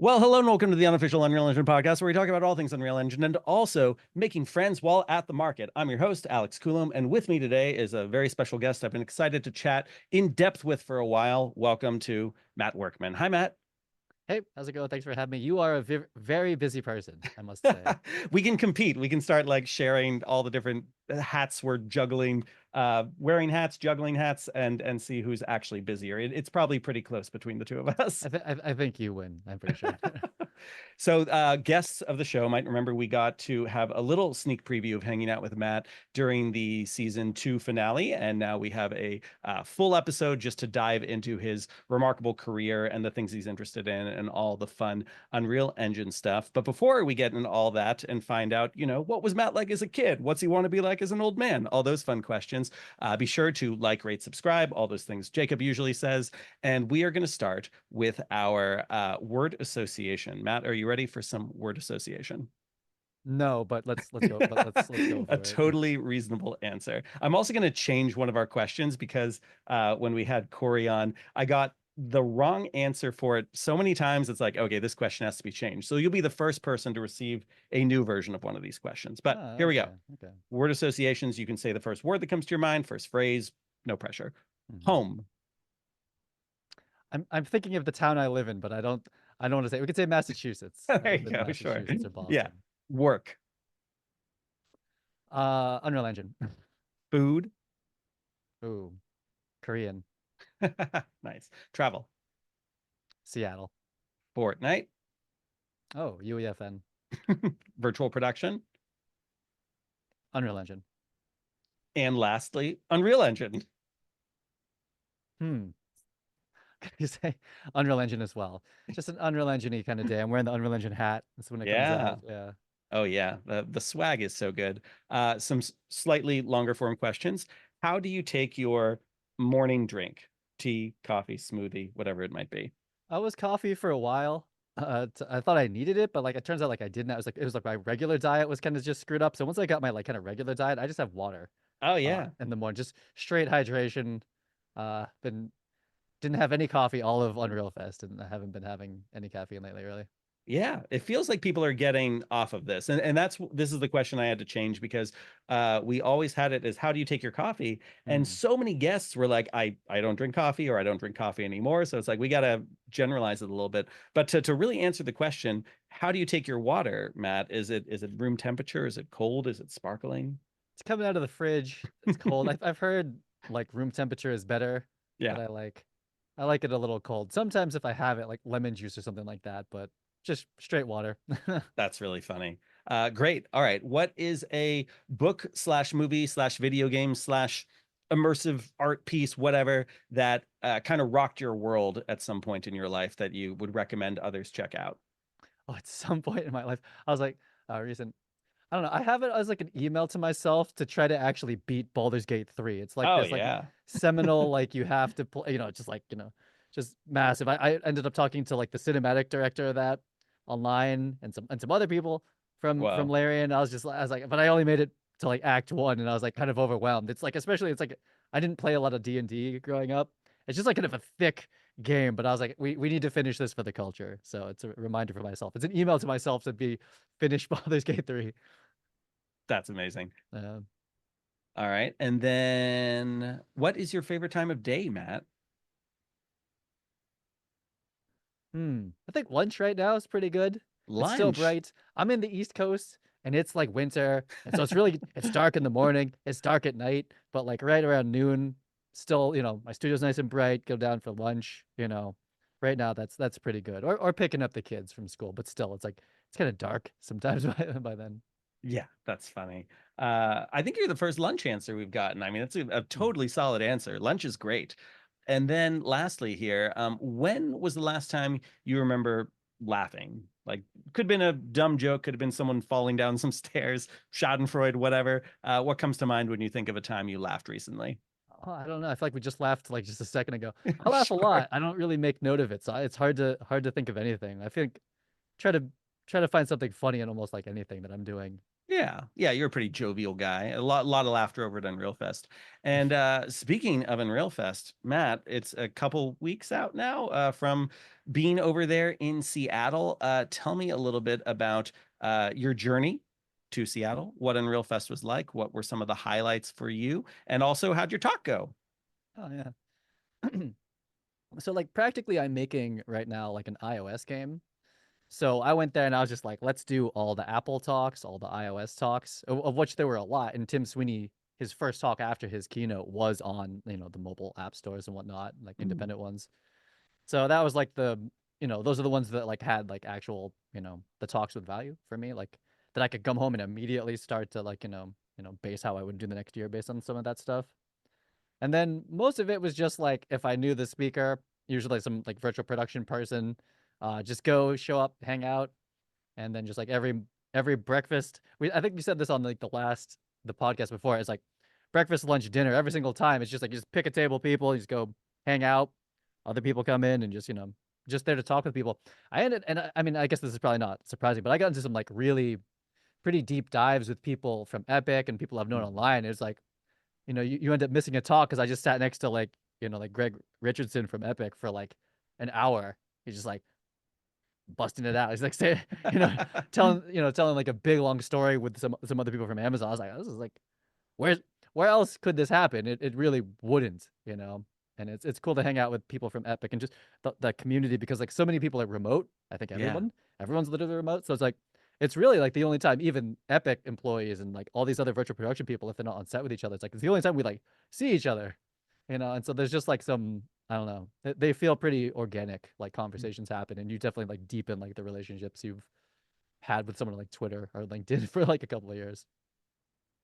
Well, hello and welcome to the unofficial Unreal Engine podcast, where we talk about all things Unreal Engine and also making friends while at the market. I'm your host, Alex Coulomb, and with me today is a very special guest I've been excited to chat in depth with for a while. Welcome to Matt Workman. Hi, Matt. Hey, how's it going? Thanks for having me. You are a very busy person, I must say. We can compete. We can start like sharing all the different hats we're juggling, wearing hats, juggling hats, and see who's actually busier. It's probably pretty close between the two of us. I think you win. I'm pretty sure. So, guests of the show might remember we got to have a little sneak preview of hanging out with Matt during the season 2 finale, and now we have a full episode just to dive into his remarkable career and the things he's interested in and all the fun Unreal Engine stuff. But before we get into all that and find out, what was Matt like as a kid? What's he want to be like as an old man? All those fun questions. Be sure to like, rate, subscribe, all those things Jacob usually says. And we are going to start with our word association. Matt, are you ready for some word association? No, but let's go. Let's go A for it. totally reasonable answer. I'm also going to change one of our questions because when we had Corey on, I got the wrong answer for it so many times. It's like, okay, this question has to be changed. So you'll be the first person to receive a new version of one of these questions. But Oh, here we go. okay, okay. Word associations. You can say the first word that comes to your mind, first phrase, no pressure. Mhm. Home. I'm thinking of the town I live in, but I don't want to say. We could say Massachusetts. I There live you in go. Sure. Massachusetts or Yeah. Boston. Work. Unreal Engine. Food. Ooh, Korean. Nice. Travel. Seattle. Fortnite. Oh, UEFN. Virtual production. Unreal Engine. And lastly, Unreal Engine. Hmm. You say Unreal Engine as well. Just an Unreal Engine-y kind of day. I'm wearing the Unreal Engine hat. That's when it comes Yeah. out. Yeah. Oh yeah. The swag is so good. Some slightly longer form questions. How do you take your morning drink? Tea, coffee, smoothie, whatever it might be. I was coffee for a while. I thought I needed it, but like it turns out like I didn't. It was like my regular diet was kind of just screwed up. So once I got my like kind of regular diet, I just have water Oh yeah. in the morning, just straight hydration. Been didn't have any coffee all of Unreal Fest, and I haven't been having any caffeine lately, really. Yeah, it feels like people are getting off of this. And this is the question I had to change because we always had it as how do you take your coffee? And Hmm. so many guests were like, I don't drink coffee or I don't drink coffee anymore. So it's like we gotta generalize it a little bit. But to really answer the question, how do you take your water, Matt? Is it room temperature? Is it cold? Is it sparkling? It's coming out of the fridge. It's cold. I've heard like room temperature is better, Yeah, but I like it a little cold. Sometimes if I have it, like lemon juice or something like that, but just straight water. that's really funny. Great. All right. What is a book slash movie slash video game slash immersive art piece, whatever, that kind of rocked your world at some point in your life that you would recommend others check out? Oh, at some point in my life, I was like, recent. I don't know. I have it as like an email to myself to try to actually beat Baldur's Gate 3. It's like Oh this like yeah. seminal, like you have to play, just like, just massive. I ended up talking to like the cinematic director of that online and some other people from Whoa. Larian. I was like, but I only made it to like Act 1 and I was like kind of overwhelmed. It's like especially it's like I didn't play a lot of D&D growing up. It's just like kind of a thick game, but I was like, we need to finish this for the culture. So it's a reminder for myself. It's an email to myself to be finish Baldur's Gate 3. That's amazing. Uh, All right. And then what is your favorite time of day, Matt? I think lunch right now is pretty good. It's still Lunch. bright. I'm in the East Coast and it's like winter. And so it's dark in the morning, it's dark at night, but like right around noon, still, my studio's nice and bright, go down for lunch. Right now that's pretty good. Or picking up the kids from school, but still it's kind of dark sometimes by then. Yeah, that's funny. I think you're the first lunch answer we've gotten. I mean, it's a Hmm. totally solid answer. Lunch is great. And then lastly here, when was the last time you remember laughing? Like, could have been a dumb joke, could have been someone falling down some stairs, Schadenfreude, whatever. What comes to mind when you think of a time you laughed recently? Oh, I don't know. I feel like we just laughed like just a second ago. I laugh a Sure. lot. I don't really make note of it, so it's hard to think of anything. I think try to try to find something funny in almost like anything that I'm doing. Yeah, yeah, you're a pretty jovial guy. A lot of laughter over at Unreal Fest. And speaking of Unreal Fest, Matt, it's a couple weeks out now from being over there in Seattle. Tell me a little bit about your journey to Seattle, what Unreal Fest was like, what were some of the highlights for you, and also how'd your talk go? Oh yeah. So like practically I'm making right now like an iOS game. So I went there and I was just like, let's do all the Apple talks, all the iOS talks, of which there were a lot. And Tim Sweeney, his first talk after his keynote was on, the mobile app stores and whatnot, like Mm. independent ones. So that was like those are the ones that like had like actual, the talks with value for me, like that I could come home and immediately start to like, base how I would do the next year based on some of that stuff. And then most of it was just like if I knew the speaker, usually some like virtual production person, just go show up, hang out, and then just like every breakfast. I think we said this on like the podcast before. It's like breakfast, lunch, dinner every single time. It's just like you just pick a table, people, you just go hang out. Other people come in and just just there to talk with people. I ended and I mean I guess this is probably not surprising, but I got into some like really pretty deep dives with people from Epic and people I've known Mhm. online. It's like you end up missing a talk because I just sat next to like like Greg Richardson from Epic for like an hour. He's just like busting it out. He's like saying, you know, telling like a big long story with some other people from Amazon. I was like, this is like, where where else could this happen? It really wouldn't. And it's cool to hang out with people from Epic and just the community because like so many people are remote. I think Yeah. everyone's literally remote. So it's like it's really like the only time even Epic employees and like all these other virtual production people, if they're not on set with each other, it's the only time we like see each other. And so there's just like some I don't know. They feel pretty organic, like conversations happen, and you definitely like deepen like the relationships you've had with someone like Twitter or LinkedIn for like a couple of years.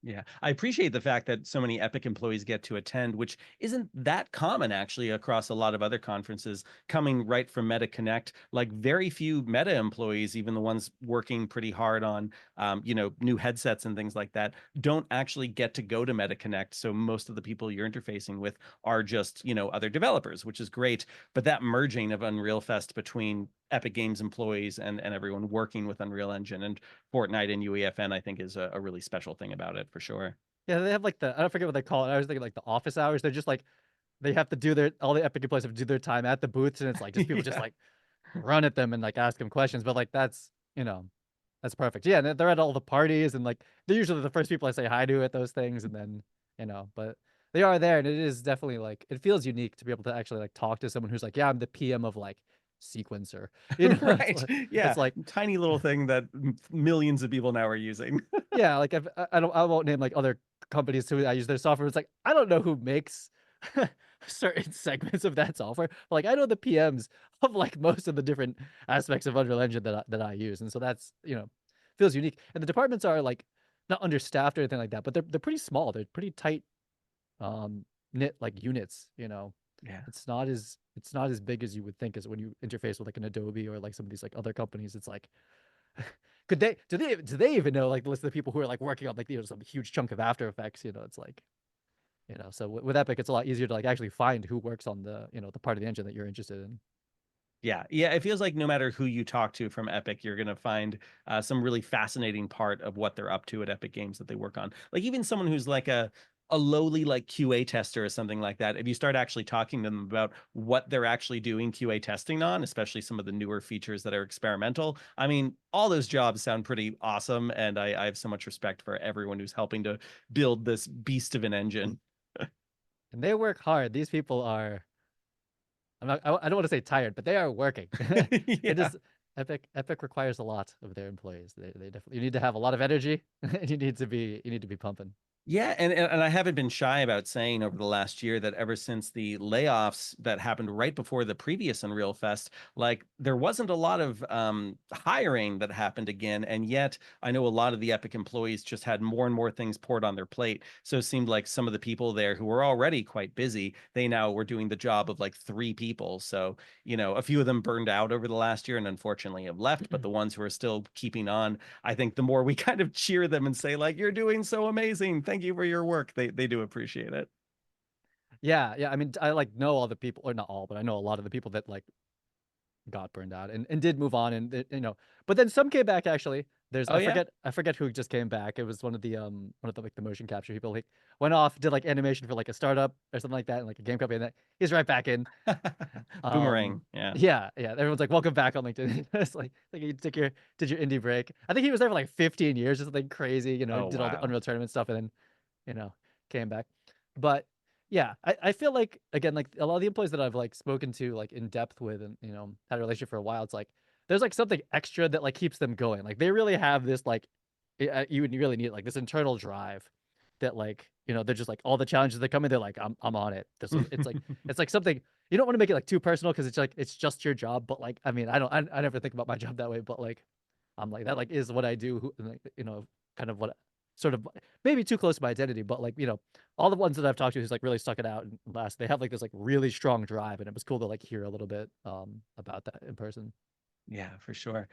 Yeah, I appreciate the fact that so many Epic employees get to attend, which isn't that common actually across a lot of other conferences coming right from Meta Connect. Like very few Meta employees, even the ones working pretty hard on, new headsets and things like that, don't actually get to go to Meta Connect. So most of the people you're interfacing with are just, other developers, which is great. But that merging of Unreal Fest between Epic Games employees and everyone working with Unreal Engine and Fortnite and UEFN, I think is a really special thing about it for sure. Yeah, they have like I don't forget what they call it. I was thinking like the office hours. They're just like they have to do all the Epic employees have to do their time at the booths, and it's like just people just Yeah. like run at them and like ask them questions. But like that's perfect. Yeah, and they're at all the parties and like they're usually the first people I say hi to at those things, and then but they are there, and it is definitely like it feels unique to be able to actually like talk to someone who's like, yeah, I'm the PM of like sequencer. It's Right. like Yeah. it's like Tiny little thing that millions of people now are using. yeah, like if I won't name like other companies who I use their software. It's like I don't know who makes certain segments of that software. But, like I know the PMs of like most of the different aspects of Unreal Engine that I use, and so that's feels unique. And the departments are like not understaffed or anything like that, but they're pretty small. They're pretty tight knit like units. Yeah. It's not as big as you would think as when you interface with like an Adobe or like some of these like other companies. It's like could they do they even know like the list of people who are like working on like some huge chunk of After Effects? It's like so with Epic, it's a lot easier to like actually find who works on the the part of the engine that you're interested in. Yeah, yeah. It feels like no matter who you talk to from Epic, you're gonna find some really fascinating part of what they're up to at Epic Games that they work on. Like even someone who's like a lowly like QA tester or something like that. If you start actually talking to them about what they're actually doing QA testing on, especially some of the newer features that are experimental, I mean, all those jobs sound pretty awesome, and I have so much respect for everyone who's helping to build this beast of an engine. And they work hard. These people are I don't want to say tired, but they are working. It Yeah. is Epic requires a lot of their employees. They definitely you need to have a lot of energy and you need to be pumping. Yeah, and I haven't been shy about saying over the last year that ever since the layoffs that happened right before the previous Unreal Fest, like there wasn't a lot of hiring that happened again, and yet I know a lot of the Epic employees just had more and more things poured on their plate. So it seemed like some of the people there who were already quite busy, they now were doing the job of like three people. So a few of them burned out over the last year and unfortunately have left, but the ones who are still keeping on, I think the more we kind of cheer them and say like you're doing so amazing, thank you for your work, they do appreciate it. Yeah, yeah. I mean, I like know all the people, or not all, but I know a lot of the people that like got burned out and did move on, and but then some came back actually. There's Oh yeah. I forget who just came back. It was one of the like the motion capture people. He went off, did like animation for like a startup or something like that, and like a game company, and then he's right back in. Boomerang. Yeah. Yeah, yeah. Everyone's like, "Welcome back" on LinkedIn. It's like you did your indie break. I think he was there for like 15 years or something crazy. You know, Oh did all the wow. Unreal Tournament stuff, and then you know came back. But yeah, I feel like again, like a lot of the employees that I've like spoken to like in depth with, and had a relationship for a while. It's like there's like something extra that like keeps them going. Like they really have this like you would really need like this internal drive that like they're just like all the challenges that come in, they're like I'm on it. This is it's like something you don't want to make it like too personal because it's like it's just your job. But like I mean I never think about my job that way. But like I'm like that like is what I do. Like, kind of what sort of maybe too close to my identity. But like all the ones that I've talked to who's like really stuck it out and last, they have like this like really strong drive, and it was cool to like hear a little bit about that in person. Yeah, for sure.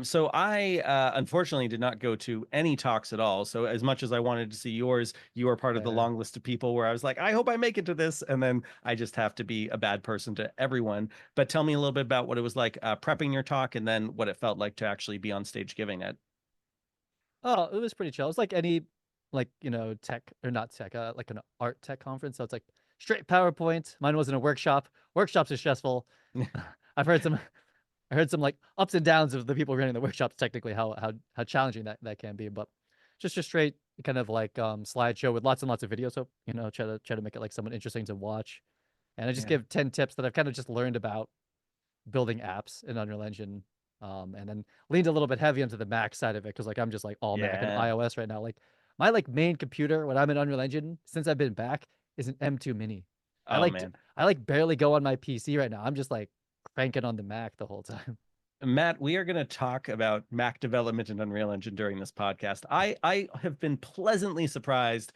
So I unfortunately did not go to any talks at all. So as much as I wanted to see yours, you are part of the Fair. long list of people where I was like, I hope I make it to this, and then I just have to be a bad person to everyone. But tell me a little bit about what it was like prepping your talk, and then what it felt like to actually be on stage giving it. Oh, it was pretty chill. It's like any like, tech or not tech, like an art tech conference. So it's like straight PowerPoint. Mine wasn't a workshop. Workshops are stressful. I've heard some I heard some like ups and downs of the people running the workshops, technically how challenging that can be. But just a straight kind of like slideshow with lots and lots of videos. So, try to make it like somewhat interesting to watch. And I just Yeah, give 10 tips that I've kind of just learned about building apps in Unreal Engine. And then leaned a little bit heavy into the Mac side of it because like I'm just like all Mac and yeah. iOS right now. Like my like main computer when I'm in Unreal Engine since I've been back is an M2 Mini. I Oh like man. I like barely go on my PC right now. I'm just like cranking on the Mac the whole time. Matt, we are going to talk about Mac development and Unreal Engine during this podcast. I have been pleasantly surprised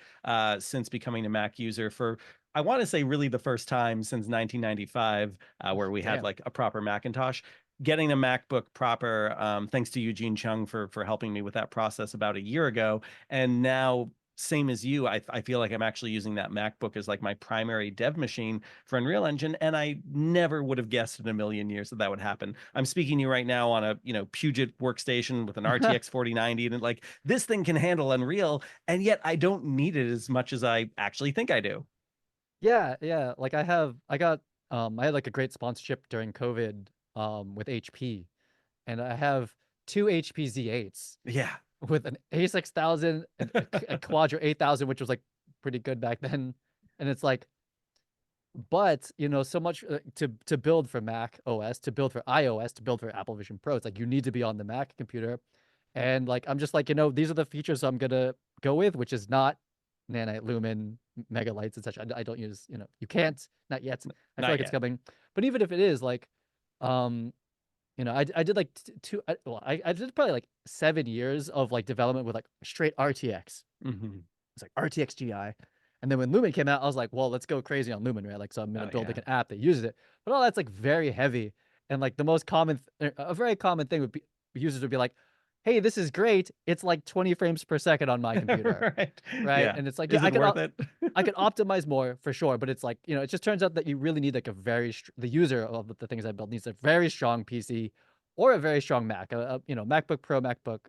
since becoming a Mac user for, I want to say, really the first time since 1995, where we had Damn. like a proper Macintosh. Getting a MacBook proper, thanks to Eugene Chung for helping me with that process about a year ago, and now same as you, I feel like I'm actually using that MacBook as like my primary dev machine for Unreal Engine, and I never would have guessed in a million years that that would happen. I'm speaking to you right now on a Puget workstation with an RTX 4090, and like this thing can handle Unreal, and yet I don't need it as much as I actually think I do. Yeah, yeah. Like I had like a great sponsorship during COVID with HP, and I have two HP Z8s Yeah, with an A6000 and a Quadro 8000, which was like pretty good back then. And it's like, but so much to build for Mac OS, to build for iOS, to build for Apple Vision Pro, it's like you need to be on the Mac computer. And like I'm just like, these are the features I'm gonna go with, which is not nanite, lumen, megalights, and such. I don't use, you can't, not yet. I feel not like it's yet. coming. But even if it is like, um, I did like two, I did probably like 7 years of like development with like straight RTX. Hmm. It's like RTX GI. And then when Lumen came out, I was like, well, let's go crazy on Lumen, right? Like, so I'm gonna Oh build like yeah. an app that uses it. But all that's like very heavy. And like the most common, a very common thing would be users would be like, hey, this is great. It's like 20 frames per second on my computer, Right. right? Yeah. And it's like, yeah, Is it worth it? I could optimize more for sure, but it's like, it just turns out that you really need like the user of the things I build needs a very strong PC or a very strong Mac, MacBook Pro, MacBook,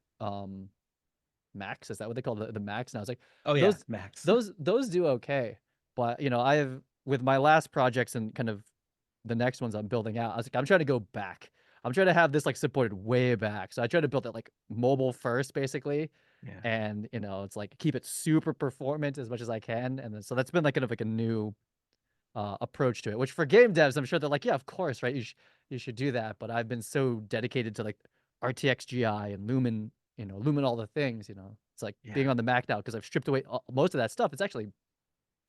Max. Is that what they call the Max? And I was like, Oh yeah, those Max. those do okay, but I have with my last projects and kind of the next ones I'm building out. I was like, I'm trying to go back. I'm trying to have this like supported way back. So I try to build it like mobile first, basically, Yeah. and it's like keep it super performant as much as I can. And then so that's been like kind of like a new approach to it. Which for game devs, I'm sure they're like, yeah, of course, right? You should do that. But I've been so dedicated to like RTX GI and Lumen, Lumen all the things. It's like Yeah. being on the Mac now because I've stripped away most of that stuff. It's actually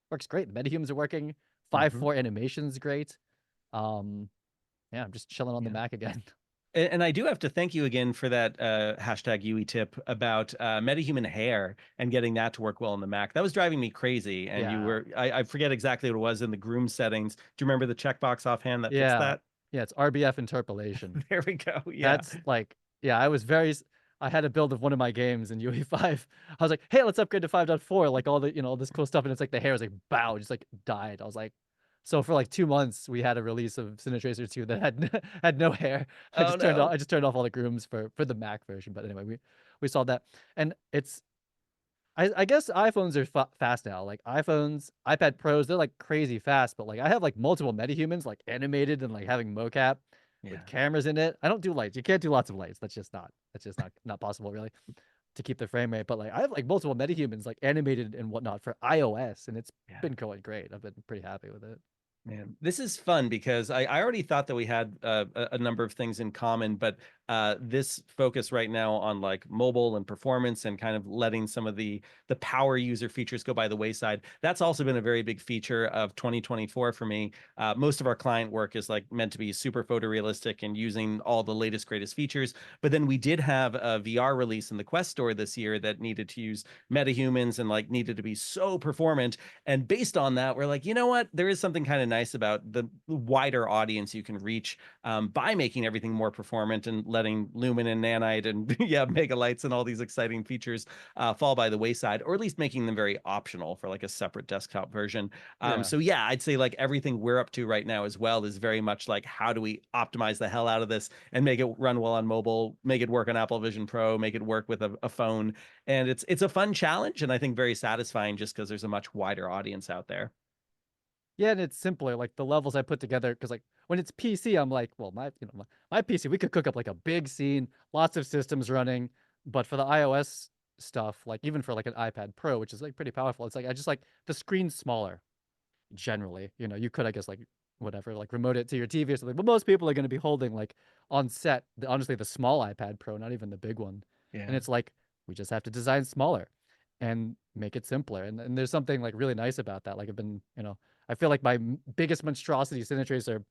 works great. The metahumans are working. Five Hmm. four animation's great. Um, yeah, I'm just chilling on the Yeah. Mac again. And I do have to thank you again for that hashtag Yui tip about metahuman hair and getting that to work well on the Mac. That was driving me crazy. And Yeah, I forget exactly what it was in the groom settings. Do you remember the checkbox offhand that fixed yeah, that? yeah. It's RBF interpolation. There we go. Yeah. That's like, yeah, I had a build of one of my games in UE5. I was like, hey, let's upgrade to 5.4, like all the, all this cool stuff. And it's like the hair was like, bow, just like died. I was like, so for like 2 months, we had a release of Cinetracer 2 that had had no hair. Oh no. I just turned off all the grooms for the Mac version. But anyway, we saw that. And it's I guess iPhones are fast now. Like iPhones, iPad Pros, they're like crazy fast. But like I have like multiple metahumans like animated and like having mocap with Yeah. cameras in it. I don't do lights. You can't do lots of lights. That's just not possible really to keep the frame rate. But like I have like multiple metahumans like animated and whatnot for iOS, and it's Yeah. been going great. I've been pretty happy with it. Man, this is fun because I already thought that we had a number of things in common, but this focus right now on like mobile and performance and kind of letting some of the power user features go by the wayside. That's also been a very big feature of 2024 for me. Most of our client work is like meant to be super photorealistic and using all the latest greatest features. But then we did have a VR release in the Quest store this year that needed to use metahumans and like needed to be so performant. And based on that, we're like, you know what? There is something kind of nice about the wider audience you can reach by making everything more performant and letting Lumen and Nanite and yeah, Mega Lights and all these exciting features fall by the wayside, or at least making them very optional for like a separate desktop version. Yeah. So yeah, I'd say like everything we're up to right now as well is very much like how do we optimize the hell out of this and make it run well on mobile, make it work on Apple Vision Pro, make it work with a phone, and it's a fun challenge and I think very satisfying just because there's a much wider audience out there. Yeah, and it's simpler. Like the levels I put together, because like when it's PC, I'm like, well, my PC, we could cook up like a big scene, lots of systems running. But for the iOS stuff, like even for like an iPad Pro, which is like pretty powerful, it's like I just like the screen's smaller generally. You could, I guess, like whatever, like remote it to your TV or something. But most people are going to be holding like on set, honestly, the small iPad Pro, not even the big one. And Yeah. it's like we just have to design smaller and make it simpler. And there's something like really nice about that. Like I've been, I feel like my biggest monstrosity Cinetracer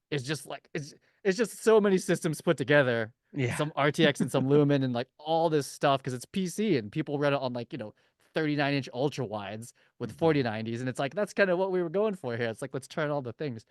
is just like it's just so many systems put together, Yeah. some RTX and some Lumen and like all this stuff because it's PC and people run it on like 39-inch ultra wides with Mhm. 4090s, and it's like that's kind of what we were going for here. It's like let's try all the things.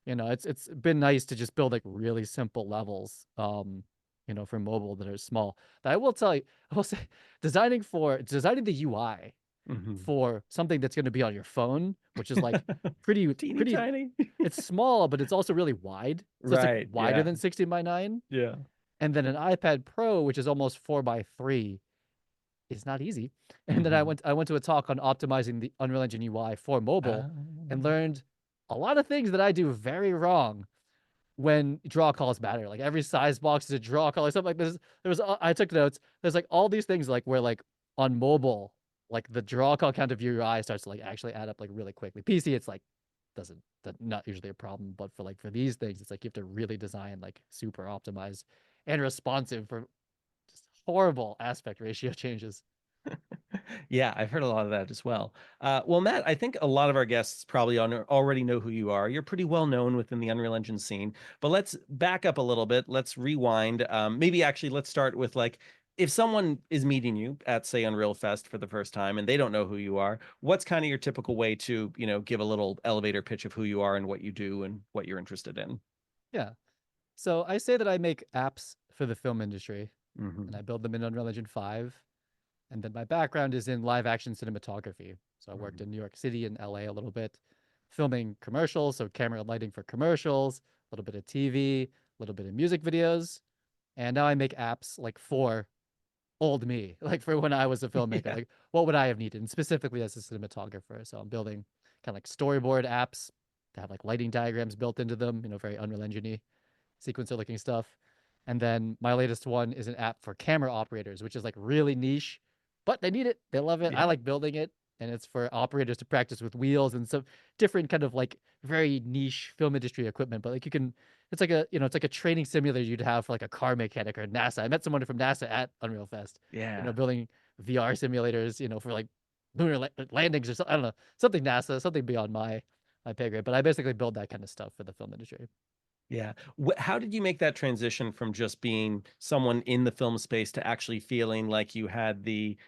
It's been nice to just build like really simple levels, for mobile that are small. But I will tell you, I will say, designing the UI Mhm. for something that's going to be on your phone, which is like pretty Teeny pretty tiny. it's small, but it's also really wide. So it's like Right. wider Yeah. than 16 by 9. Yeah. And then an iPad Pro, which is almost 4 by 3, is not easy. And then I Mhm. went I went to a talk on optimizing the Unreal Engine UI for mobile and Um, learned a lot of things that I do very wrong when draw calls matter. Like every size box is a draw call or something like this. I took notes. There's like all these things like where like on mobile, like the draw call count of your UI starts to like actually add up like really quickly. PC, it's like doesn't that not usually a problem, but for these things, it's like you have to really design like super optimized and responsive for just horrible aspect ratio changes. yeah, I've heard a lot of that as well. Well, Matt, I think a lot of our guests probably already know who you are. You're pretty well known within the Unreal Engine scene, but let's back up a little bit. Let's rewind. Maybe actually, let's start with like, if someone is meeting you at, say, Unreal Fest for the first time and they don't know who you are, what's kind of your typical way to, give a little elevator pitch of who you are and what you do and what you're interested in? Yeah. So I say that I make apps for the film industry and Hmm. I build them in Unreal Engine 5. And then my background is in live action cinematography. So I worked in New York City and LA a little bit, filming commercials, so camera and lighting for commercials, a little bit of TV, a little bit of music videos. And now I make apps like for old me, like for when I was a filmmaker. Yeah. Like what would I have needed? And specifically as a cinematographer. So I'm building kind of like storyboard apps that have like lighting diagrams built into them, very Unreal Engine sequencer looking stuff. And then my latest one is an app for camera operators, which is like really niche, but they need it. They love it. I Yeah. like building it. And it's for operators to practice with wheels and some different kind of like very niche film industry equipment. But like it's like a training simulator you'd have for like a car mechanic or NASA. I met someone from NASA at Unreal Fest, Yeah. building VR simulators, for like landings or something. I don't know, something NASA, something beyond my pay grade. But I basically build that kind of stuff for the film industry. Yeah. How did you make that transition from just being someone in the film space to actually feeling like you had the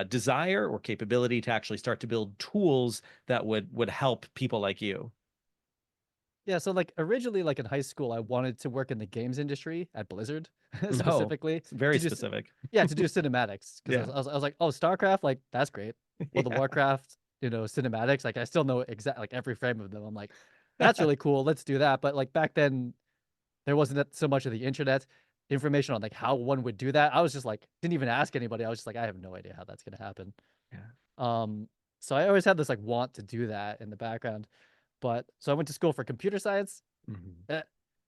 desire or capability to actually start to build tools that would help people like you? Yeah, so like originally, like in high school, I wanted to work in the games industry at Blizzard No, specifically it's very to do, specific. yeah, to do cinematics because Yeah. I was like, oh, StarCraft, like that's great. World of Yeah. Warcraft, cinematics, like I still know exact like every frame of them. I'm like, that's really cool. Let's do that. But like back then, there wasn't so much of the internet. information on like how one would do that. I was just like, didn't even ask anybody. I was just like, I have no idea how that's gonna happen. Yeah. Um, so I always had this like want to do that in the background. But so I went to school for computer science. Mhm. Eh,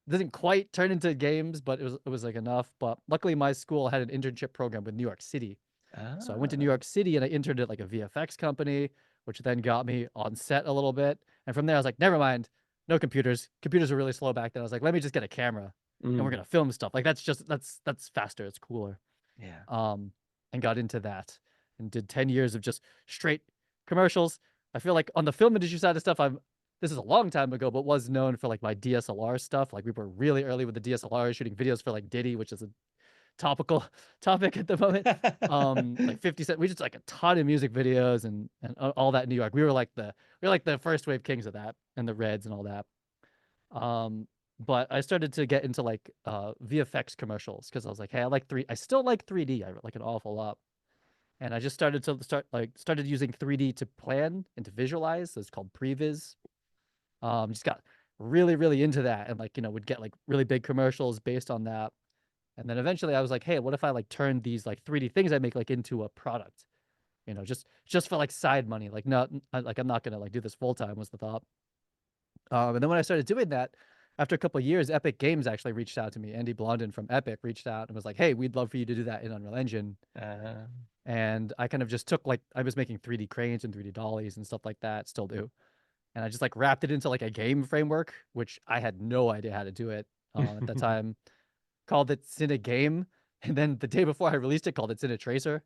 didn't quite turn into games, but it was like enough. But luckily, my school had an internship program with New York City, so I went to New Ah. York City and I interned at like a VFX company, which then got me on set a little bit. And from there, I was like, never mind, no computers. Computers were really slow back then. I was like, let me just get a camera and we're Mm. gonna film stuff. Like that's faster. It's cooler. Yeah. Um, and got into that and did 10 years of just straight commercials. I feel like on the film industry side of stuff, this is a long time ago, but was known for like my DSLR stuff. Like we were really early with the DSLR, shooting videos for like Diddy, which is a topical topic at the moment. Like 50 Cent, we just like a ton of music videos and all that in New York. We were like the first wave kings of that and the Reds and all that. Um, but I started to get into like VFX commercials because I was like, hey, I still like 3D. I like an awful lot. And I just started using 3D to plan and to visualize. So it's called previs. Just got really, really into that and like, would get like really big commercials based on that. And then eventually I was like, hey, what if I like turn these like 3D things I make like into a product? Just for like side money. Like not like I'm not gonna like do this full time was the thought. And then when I started doing that, after a couple of years, Epic Games actually reached out to me. Andy Blondin from Epic reached out and was like, hey, we'd love for you to do that in Unreal Engine. Uh, And I kind of just took like I was making 3D cranes and 3D dollies and stuff like that, still do. And I just like wrapped it into like a game framework, which I had no idea how to do it at that time. Called it Cine Game, and then the day before I released it, called it Cine Tracer,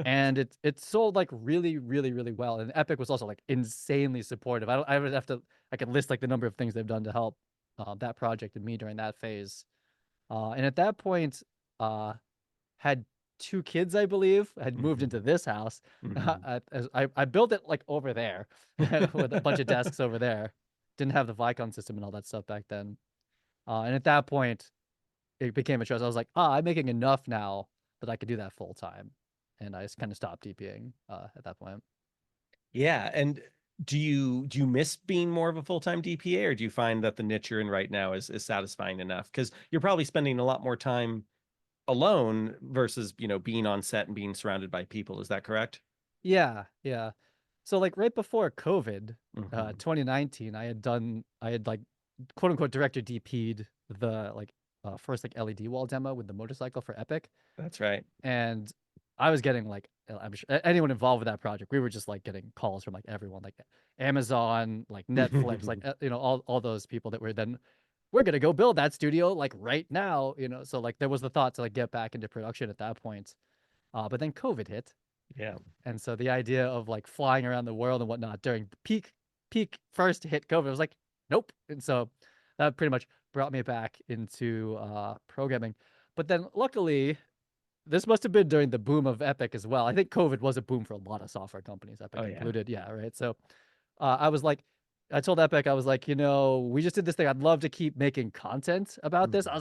and it sold like really, really, really well. And Epic was also like insanely supportive. I would have to I could list like the number of things they've done to help that project and me during that phase. And at that point, uh, had two kids, I believe, had moved mhm, into this house. mhm. I built it like over there with a bunch of desks over there. Didn't have the Vicon system and all that stuff back then. And at that point, it became a choice. I was like, I'm making enough now that I could do that full time. And I just kind of stopped DPing at that point. Yeah, and do you miss being more of a full-time DPA, or do you find that the niche you're in right now is satisfying enough? Because you're probably spending a lot more time alone versus, being on set and being surrounded by people. Is that correct? Yeah, yeah. So like right before COVID, Hmm. 2019, I had like quote unquote director DP'd the like first like LED wall demo with the motorcycle for Epic. That's right. And I was getting like I'm sure anyone involved with that project, we were just like getting calls from like everyone, like Amazon, like Netflix, like all those people that were then we're gonna go build that studio like right now. So like there was the thought to like get back into production at that point. But then COVID hit, Yeah. and so the idea of like flying around the world and whatnot during peak first hit COVID, I was like, nope. And so that pretty much brought me back into programming. But then luckily this must have been during the boom of Epic as well. I think COVID was a boom for a lot of software companies, Oh Epic yeah. included. Yeah, right. So I was like, I told Epic, I was like, we just did this thing. I'd love to keep making content about this. Mhm. I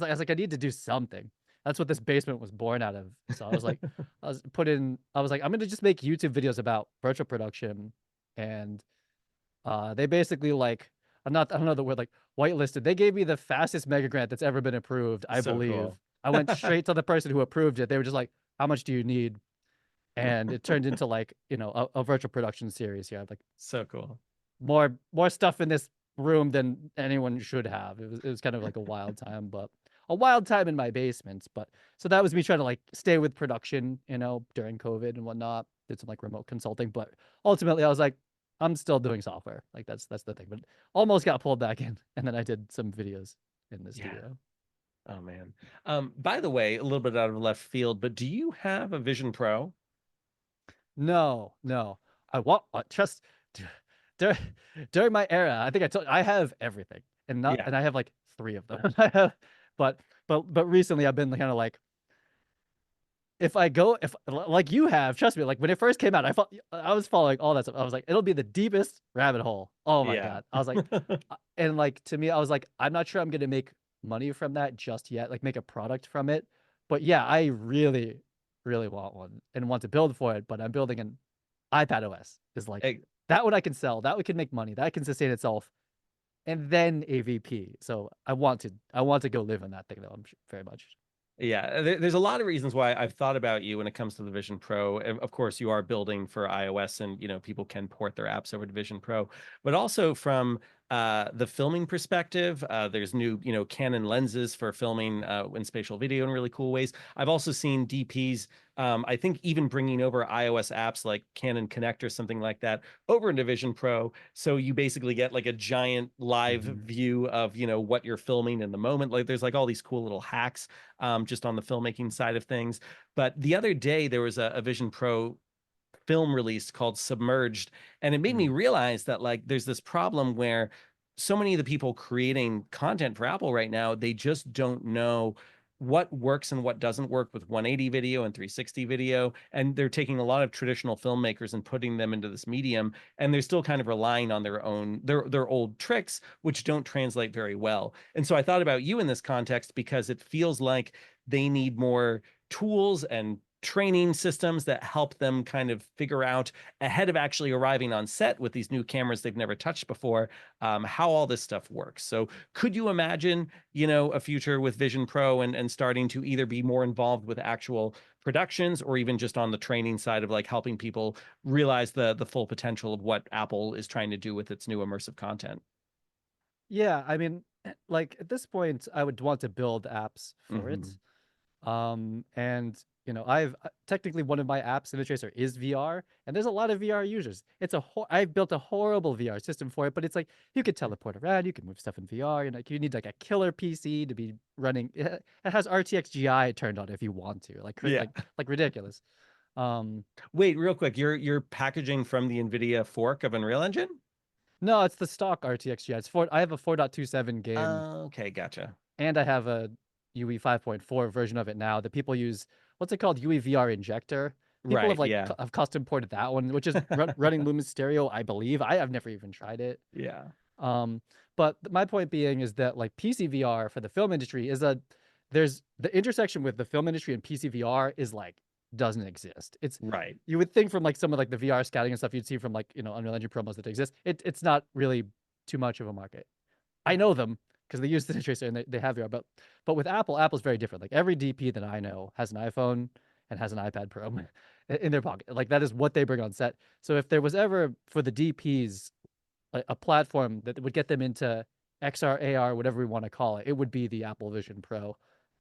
was like, I need to do something. That's what this basement was born out of. So I was like, I was like, I'm gonna just make YouTube videos about virtual production, and they basically like, I don't know the word like whitelisted. They gave me the fastest mega grant that's ever been approved, I So believe. cool. I went straight to the person who approved it. They were just like, how much do you need? And it turned into like, a virtual production series. Yeah, like So cool. more stuff in this room than anyone should have. It was kind of like a wild time, but a wild time in my basement. But so that was me trying to like stay with production, during COVID and whatnot. Did some like remote consulting, but ultimately I was like, I'm still doing software. Like that's the thing. But almost got pulled back in, and then I did some videos in the Yeah. studio. Oh man. By the way, a little bit out of left field, but do you have a Vision Pro? No, no. I want just during during my era. I think I have everything, Yeah. and I have like three of them. I have, but recently I've been kind of like, if like you have, trust me, like when it first came out, I was following all that stuff. I was like, it'll be the deepest rabbit hole. Oh my Yeah. God. I was like, and like to me, I was like, I'm not sure I'm gonna make money from that just yet, like make a product from it. But yeah, I really, really want one and want to build for it. But I'm building an iPad OS is like Hey, that one I can sell, that one can make money, that can sustain itself and then AVP. So I want to go live in that thing though. Very much. Yeah, there's a lot of reasons why I've thought about you when it comes to the Vision Pro. Of course, you are building for iOS, and people can port their apps over to Vision Pro. But also from the filming perspective, there's new Canon lenses for filming in spatial video in really cool ways. I've also seen DPs. I think even bringing over iOS apps like Canon Connect or something like that over into Vision Pro, so you basically get like a giant live Mhm. view of what you're filming in the moment. Like there's like all these cool little hacks just on the filmmaking side of things. But the other day, there was a Vision Pro film release called Submerged, and it made me Mm. realize that like there's this problem where so many of the people creating content for Apple right now, they just don't know what works and what doesn't work with 180 video and 360 video, and they're taking a lot of traditional filmmakers and putting them into this medium, and they're still kind of relying on their old tricks, which don't translate very well. And so I thought about you in this context because it feels like they need more tools and training systems that help them kind of figure out ahead of actually arriving on set with these new cameras they've never touched before, how all this stuff works. So could you imagine, a future with Vision Pro and starting to either be more involved with actual productions or even just on the training side of like helping people realize the full potential of what Apple is trying to do with its new immersive content? Yeah, I mean, like at this point, I would want to build apps for it. Hmm. And I've technically one of my apps in the tracer is VR, and there's a lot of VR users. I've built a horrible VR system for it, but it's like you could teleport around, you can move stuff in VR, and like you need like a killer PC to be running. It has RTX GI turned on if you want to, Yeah. like ridiculous. Um, Wait, real quick, you're packaging from the NVIDIA fork of Unreal Engine? no, it's the stock RTX GI. I have a 4.27 game, Okay, gotcha. and I have a UE 5.4 version of it now that people use. What's it called? UE VR Injector. People Right, have yeah. have custom ported that one, which is running Lumen Stereo, I believe. I have never even tried it. Yeah. Um, but my point being is that like PC VR for the film industry there's the intersection with the film industry and PC VR is like doesn't exist. Right. You would think from like some of like the VR scouting and stuff you'd see from like Unreal Engine promos that exist. It's not really too much of a market. I know them because they use the tracer and they have VR. But with Apple, Apple's very different. Like every DP that I know has an iPhone and has an iPad Pro in their pocket. Like that is what they bring on set. So if there was ever for the DPs a platform that would get them into XR, AR, whatever we want to call it, it would be the Apple Vision Pro,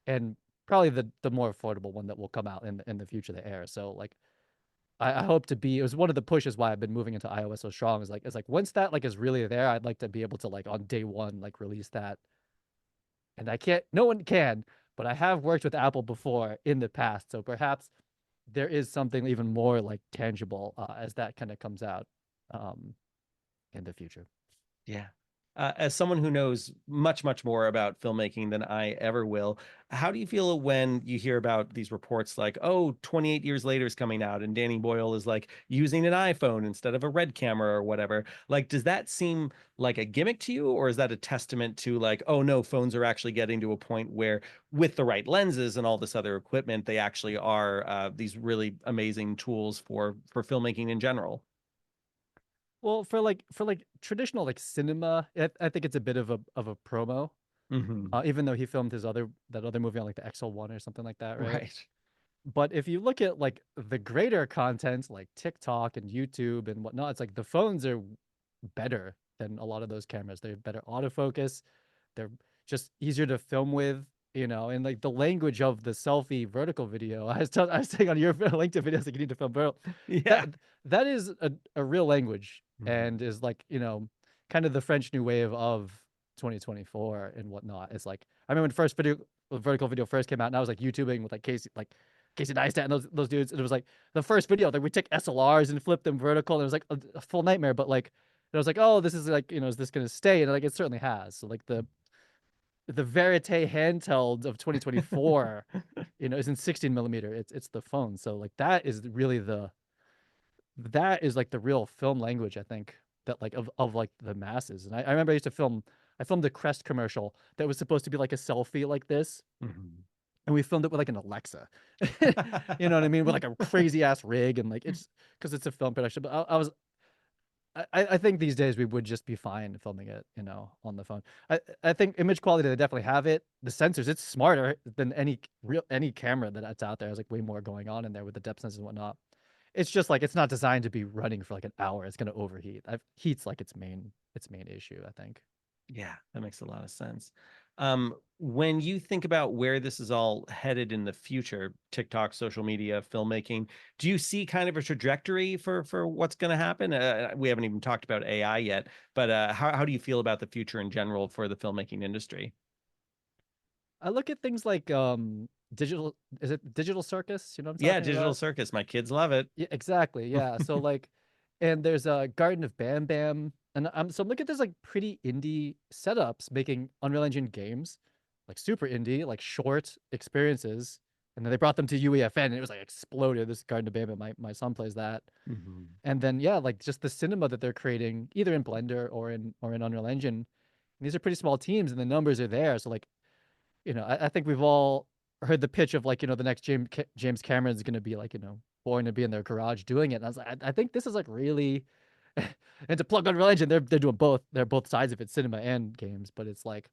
and probably the more affordable one that will come out in the future, the Air. So like I hope to be. It was one of the pushes why I've been moving into iOS so strong. Is like once that like is really there, I'd like to be able to like on day one like release that. And I can't. No one can. But I have worked with Apple before in the past, so perhaps there is something even more like tangible as that kind of comes out um, in the future. Yeah. As someone who knows much, much more about filmmaking than I ever will, how do you feel when you hear about these reports like, oh, 28 years later is coming out and Danny Boyle is like using an iPhone instead of a red camera or whatever? Like, does that seem like a gimmick to you, or is that a testament to like, oh no, phones are actually getting to a point where with the right lenses and all this other equipment, they actually are these really amazing tools for filmmaking in general? Well, for like traditional like cinema, I think it's a bit of a promo. Hmm. Even though he filmed that other movie on like the XL1 or something like that, right? Right. But if you look at like the greater content like TikTok and YouTube and whatnot, it's like the phones are better than a lot of those cameras. They're better autofocus. They're just easier to film with, and like the language of the selfie vertical video. I was saying on your LinkedIn videos like you need to film vertical. Yeah. That that is a real language Mhm. and is like, kind of the French New Wave of 2024 and whatnot. It's like I remember when first vertical video first came out, and I was like YouTubing with like Casey Neistat and those dudes, and it was like the first video like we take SLRs and flip them vertical, and it was like a full nightmare. But like I was like, oh, this is like, is this gonna stay? And like it certainly has. So like the Verite handheld of 2024, is in 16 millimeter. It's the phone. So like that is like the real film language, I think, that like of like the masses. And I remember I filmed a Crest commercial that was supposed to be like a selfie like this, Mhm. and we filmed it with like an Alexa. You know what I mean? With like a crazy ass rig, and like it's because it's a film production. But I was I think these days we would just be fine filming it, on the phone. I think image quality, they definitely have it. The sensors, it's smarter than any camera that's out there. There's like way more going on in there with the depth sensors and whatnot. It's just like it's not designed to be running for like an hour. It's gonna overheat. Heat's like its main issue, I think. Yeah, that makes a lot of sense. When you think about where this is all headed in the future, TikTok, social media, filmmaking, do you see kind of a trajectory for what's going to happen? We haven't even talked about AI yet, but how do you feel about the future in general for the filmmaking industry? I look at things like digital is it digital circus? You know what I'm Yeah, talking Digital about? Circus, my kids love it. Yeah, exactly. Yeah. So like, and there's a Garden of Bam Bam, and so look at this like pretty indie setups making Unreal Engine games, like super indie, like short experiences, and then they brought them to UEFN, and it was like exploded. This Garden of Bam Bam, my son plays that, Mhm. and then yeah, like just the cinema that they're creating, either in Blender or in Unreal Engine. And these are pretty small teams, and the numbers are there. So like, I think we've all heard the pitch of like, the next James Cameron is going to be like, born to be in their garage doing it. And I was like, I think this is like really, and to plug on religion, they're doing both. They're both sides of it, cinema and games. But it's like,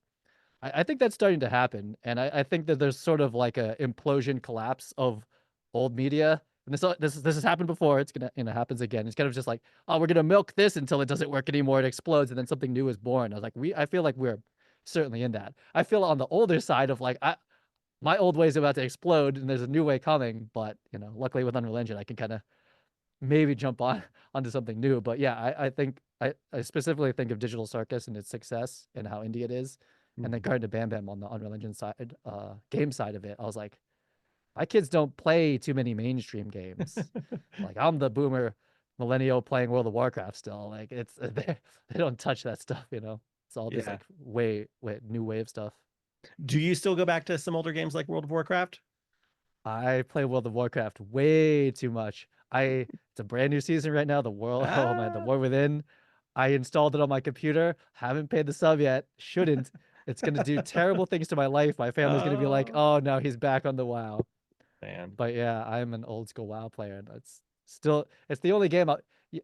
I think that's starting to happen, and I think that there's sort of like a implosion collapse of old media. And this has happened before. It's gonna happens again. It's kind of just like, oh, we're gonna milk this until it doesn't work anymore. It explodes, and then something new is born. I was like, I feel like we're certainly in that. I feel on the older side of like, my old way is about to explode, and there's a new way coming. But luckily with Unreal Engine, I can kind of maybe jump on onto something new. But yeah, I think I specifically think of Digital Circus and its success and how indie it is, and then Mhm. Garden to Bam Bam on the Unreal Engine side, game side of it. I was like, my kids don't play too many mainstream games. Like I'm the boomer millennial playing World of Warcraft still. Like it's they don't touch that stuff. It's all this Yeah. like way new wave stuff. Do you still go back to some older games like World of Warcraft? I play World of Warcraft way too much. It's a brand new season right now. The world, oh man, the Ah. War Within. I installed it on my computer. Haven't paid the sub yet. Shouldn't. It's gonna do terrible things to my life. My family's gonna be like, Oh, "Oh no, he's back on the WoW." man. But yeah, I'm an old school WoW player, and it's the only game. Y-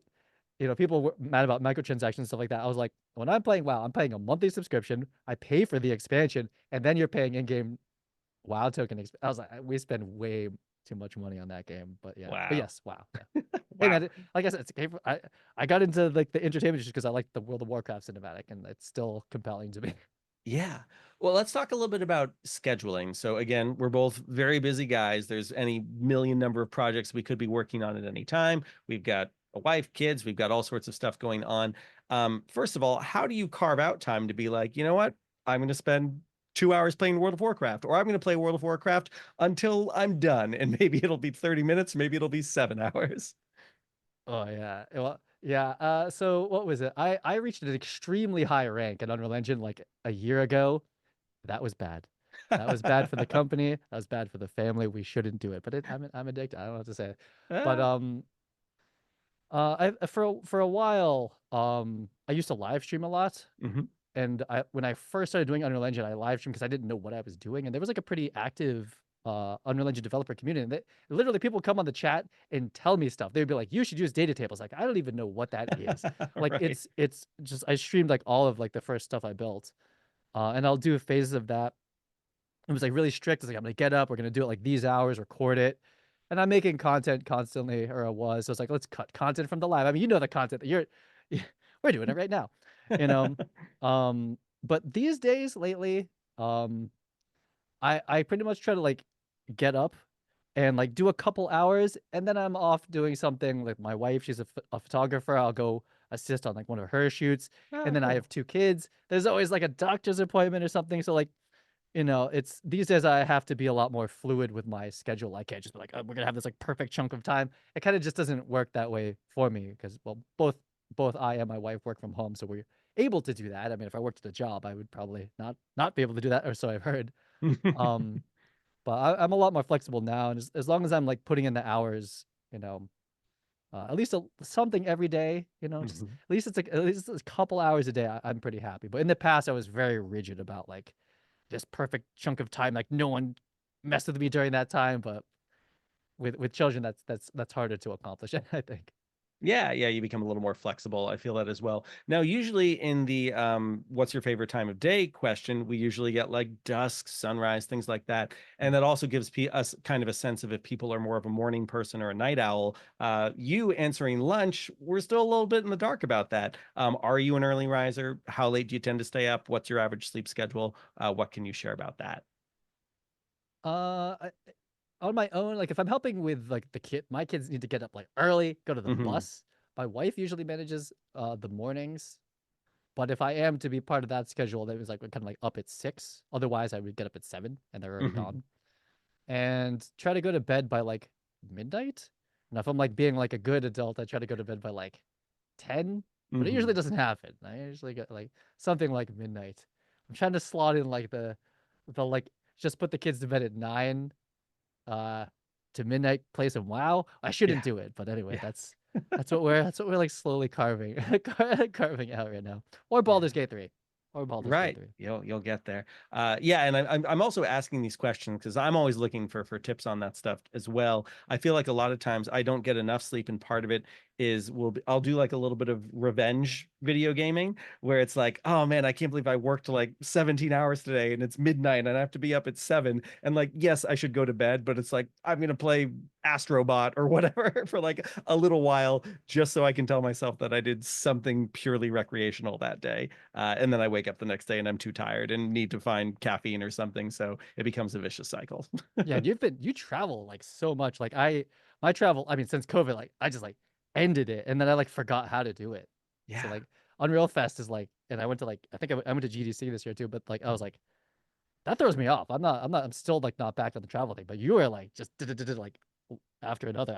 People were mad about microtransactions and stuff like that. I was like, when I'm playing WoW, I'm paying a monthly subscription. I pay for the expansion, and then you're paying in-game WoW token. I was like, we spend way too much money on that game. But yeah, but Wow. yes, WoW. Yeah. Hey Wow. man, like I said, it's a game. I got into like the entertainment just because I like the World of Warcraft cinematic, and it's still compelling to me. Yeah. Well, let's talk a little bit about scheduling. So again, we're both very busy guys. There's any million number of projects we could be working on at any time. We've got a wife, kids, we've got all sorts of stuff going on. First of all, how do you carve out time to be like, you know what? I'm going to spend 2 hours playing World of Warcraft, or I'm going to play World of Warcraft until I'm done. And maybe it'll be 30 minutes, maybe it'll be 7 hours. Oh yeah, well yeah. So what was it? I reached an extremely high rank in Unreal Engine like a year ago. That was bad. That was bad for the company. That was bad for the family. We shouldn't do it. But I'm addicted. I don't know what to say. But Ah, I for a while, I used to live stream a lot, mhm. and when I first started doing Unreal Engine, I live streamed because I didn't know what I was doing, and there was like a pretty active Unreal Engine developer community, and literally people come on the chat and tell me stuff. They'd be like, "You should use data tables." Like I don't even know what that is. Like Right. it's just I streamed like all of like the first stuff I built, and I'll do phases of that. It was like really strict. It's like I'm gonna get up, we're gonna do it like these hours, record it. And I'm making content constantly, or I was. So it's like, let's cut content from the live. I mean, the content that we're doing it right now, you know. But these days lately, um, I pretty much try to like get up and like do a couple hours, and then I'm off doing something. Like my wife, she's a photographer. I'll go assist on like one of her shoots, Oh, and then I cool. have two kids. There's always like a doctor's appointment or something. So like it's these days I have to be a lot more fluid with my schedule. I can't just be like, oh, we're gonna have this like perfect chunk of time. It kind of just doesn't work that way for me because well, both I and my wife work from home, so we're able to do that. I mean, if I worked at a job, I would probably not be able to do that, or so I've heard. Um, but I'm a lot more flexible now, and as long as I'm like putting in the hours, at least something every day, just Mhm. at least it's a couple hours a day, I'm pretty happy. But in the past, I was very rigid about like this perfect chunk of time. Like no one messed with me during that time, but with children, that's harder to accomplish. I think. Yeah, yeah, you become a little more flexible. I feel that as well. Now, usually in the what's your favorite time of day question, we usually get like dusk, sunrise, things like that. And that also gives us kind of a sense of if people are more of a morning person or a night owl. You answering lunch, we're still a little bit in the dark about that. Are you an early riser? How late do you tend to stay up? What's your average sleep schedule? What can you share about that? I, on my own, like if I'm helping with like the kid, my kids need to get up like early, go to the Hmm. bus. My wife usually manages the mornings, but if I am to be part of that schedule, that was like kind of like up at 6. Otherwise, I would get up at 7 and they're already Hmm. gone. And try to go to bed by like midnight. And if I'm like being like a good adult, I try to go to bed by like 10, but it usually Hmm. doesn't happen. I usually get like something like midnight. I'm trying to slot in like the like just put the kids to bed at 9 uh to midnight, play some WoW. I shouldn't Yeah, do it, but anyway, yeah, that's what we're like slowly carving carving out right now. Or yeah. Baldur's Gate 3. Or Baldur's Gate Right. 3. You'll get there. Yeah, and I'm also asking these questions because I'm always looking for tips on that stuff as well. I feel like a lot of times I don't get enough sleep, and part of it is I'll do like a little bit of revenge video gaming where it's like, oh man, I can't believe I worked like 17 hours today and it's midnight and I have to be up at 7. And like, yes, I should go to bed, but it's like I'm gonna play Astrobot or whatever for like a little while just so I can tell myself that I did something purely recreational that day. And then I wake up the next day and I'm too tired and need to find caffeine or something. So it becomes a vicious cycle. Yeah, and you travel like so much. Like my travel, I mean, since COVID, like I just like ended it and then I like forgot how to do it. So Yeah. like Unreal Fest is like, and I went to like I think I went to GDC this year too, but like I was like that throws me off. I'm still like not back on the travel thing, but you were like just like after another.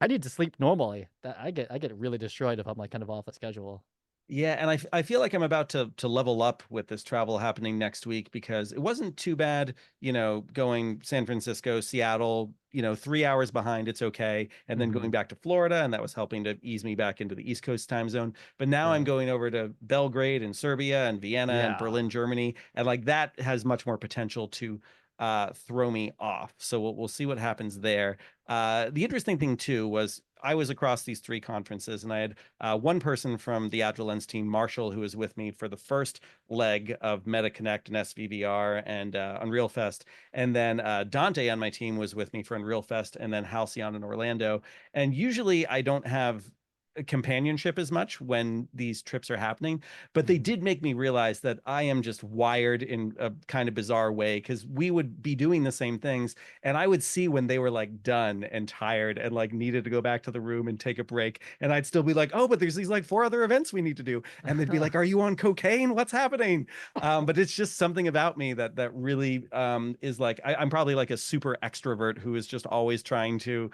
I need to sleep normally. That I get really destroyed if I'm like kind of off the schedule. Yeah, and I feel like I'm about to level up with this travel happening next week because it wasn't too bad, going San Francisco, Seattle, 3 hours behind, it's okay. And then Hmm. going back to Florida, and that was helping to ease me back into the East Coast time zone. But now I'm Right. going over to Belgrade and Serbia and Vienna and Yeah. Berlin, Germany, and like that has much more potential to throw me off. So we'll see what happens there. The interesting thing too was I was across these three conferences, and I had one person from the Agile Lens team, Marshall, who was with me for the first leg of MetaConnect and SVVR and Unreal Fest. And then Dante on my team was with me for Unreal Fest, and then Halcyon in Orlando. And usually I don't have companionship as much when these trips are happening, but they Hmm. did make me realize that I am just wired in a kind of bizarre way because we would be doing the same things and I would see when they were like done and tired and like needed to go back to the room and take a break. And I'd still be like, oh, but there's these like 4 other events we need to do. And they'd be like, are you on cocaine? What's happening? But it's just something about me that really is like, I'm probably like a super extrovert who is just always trying to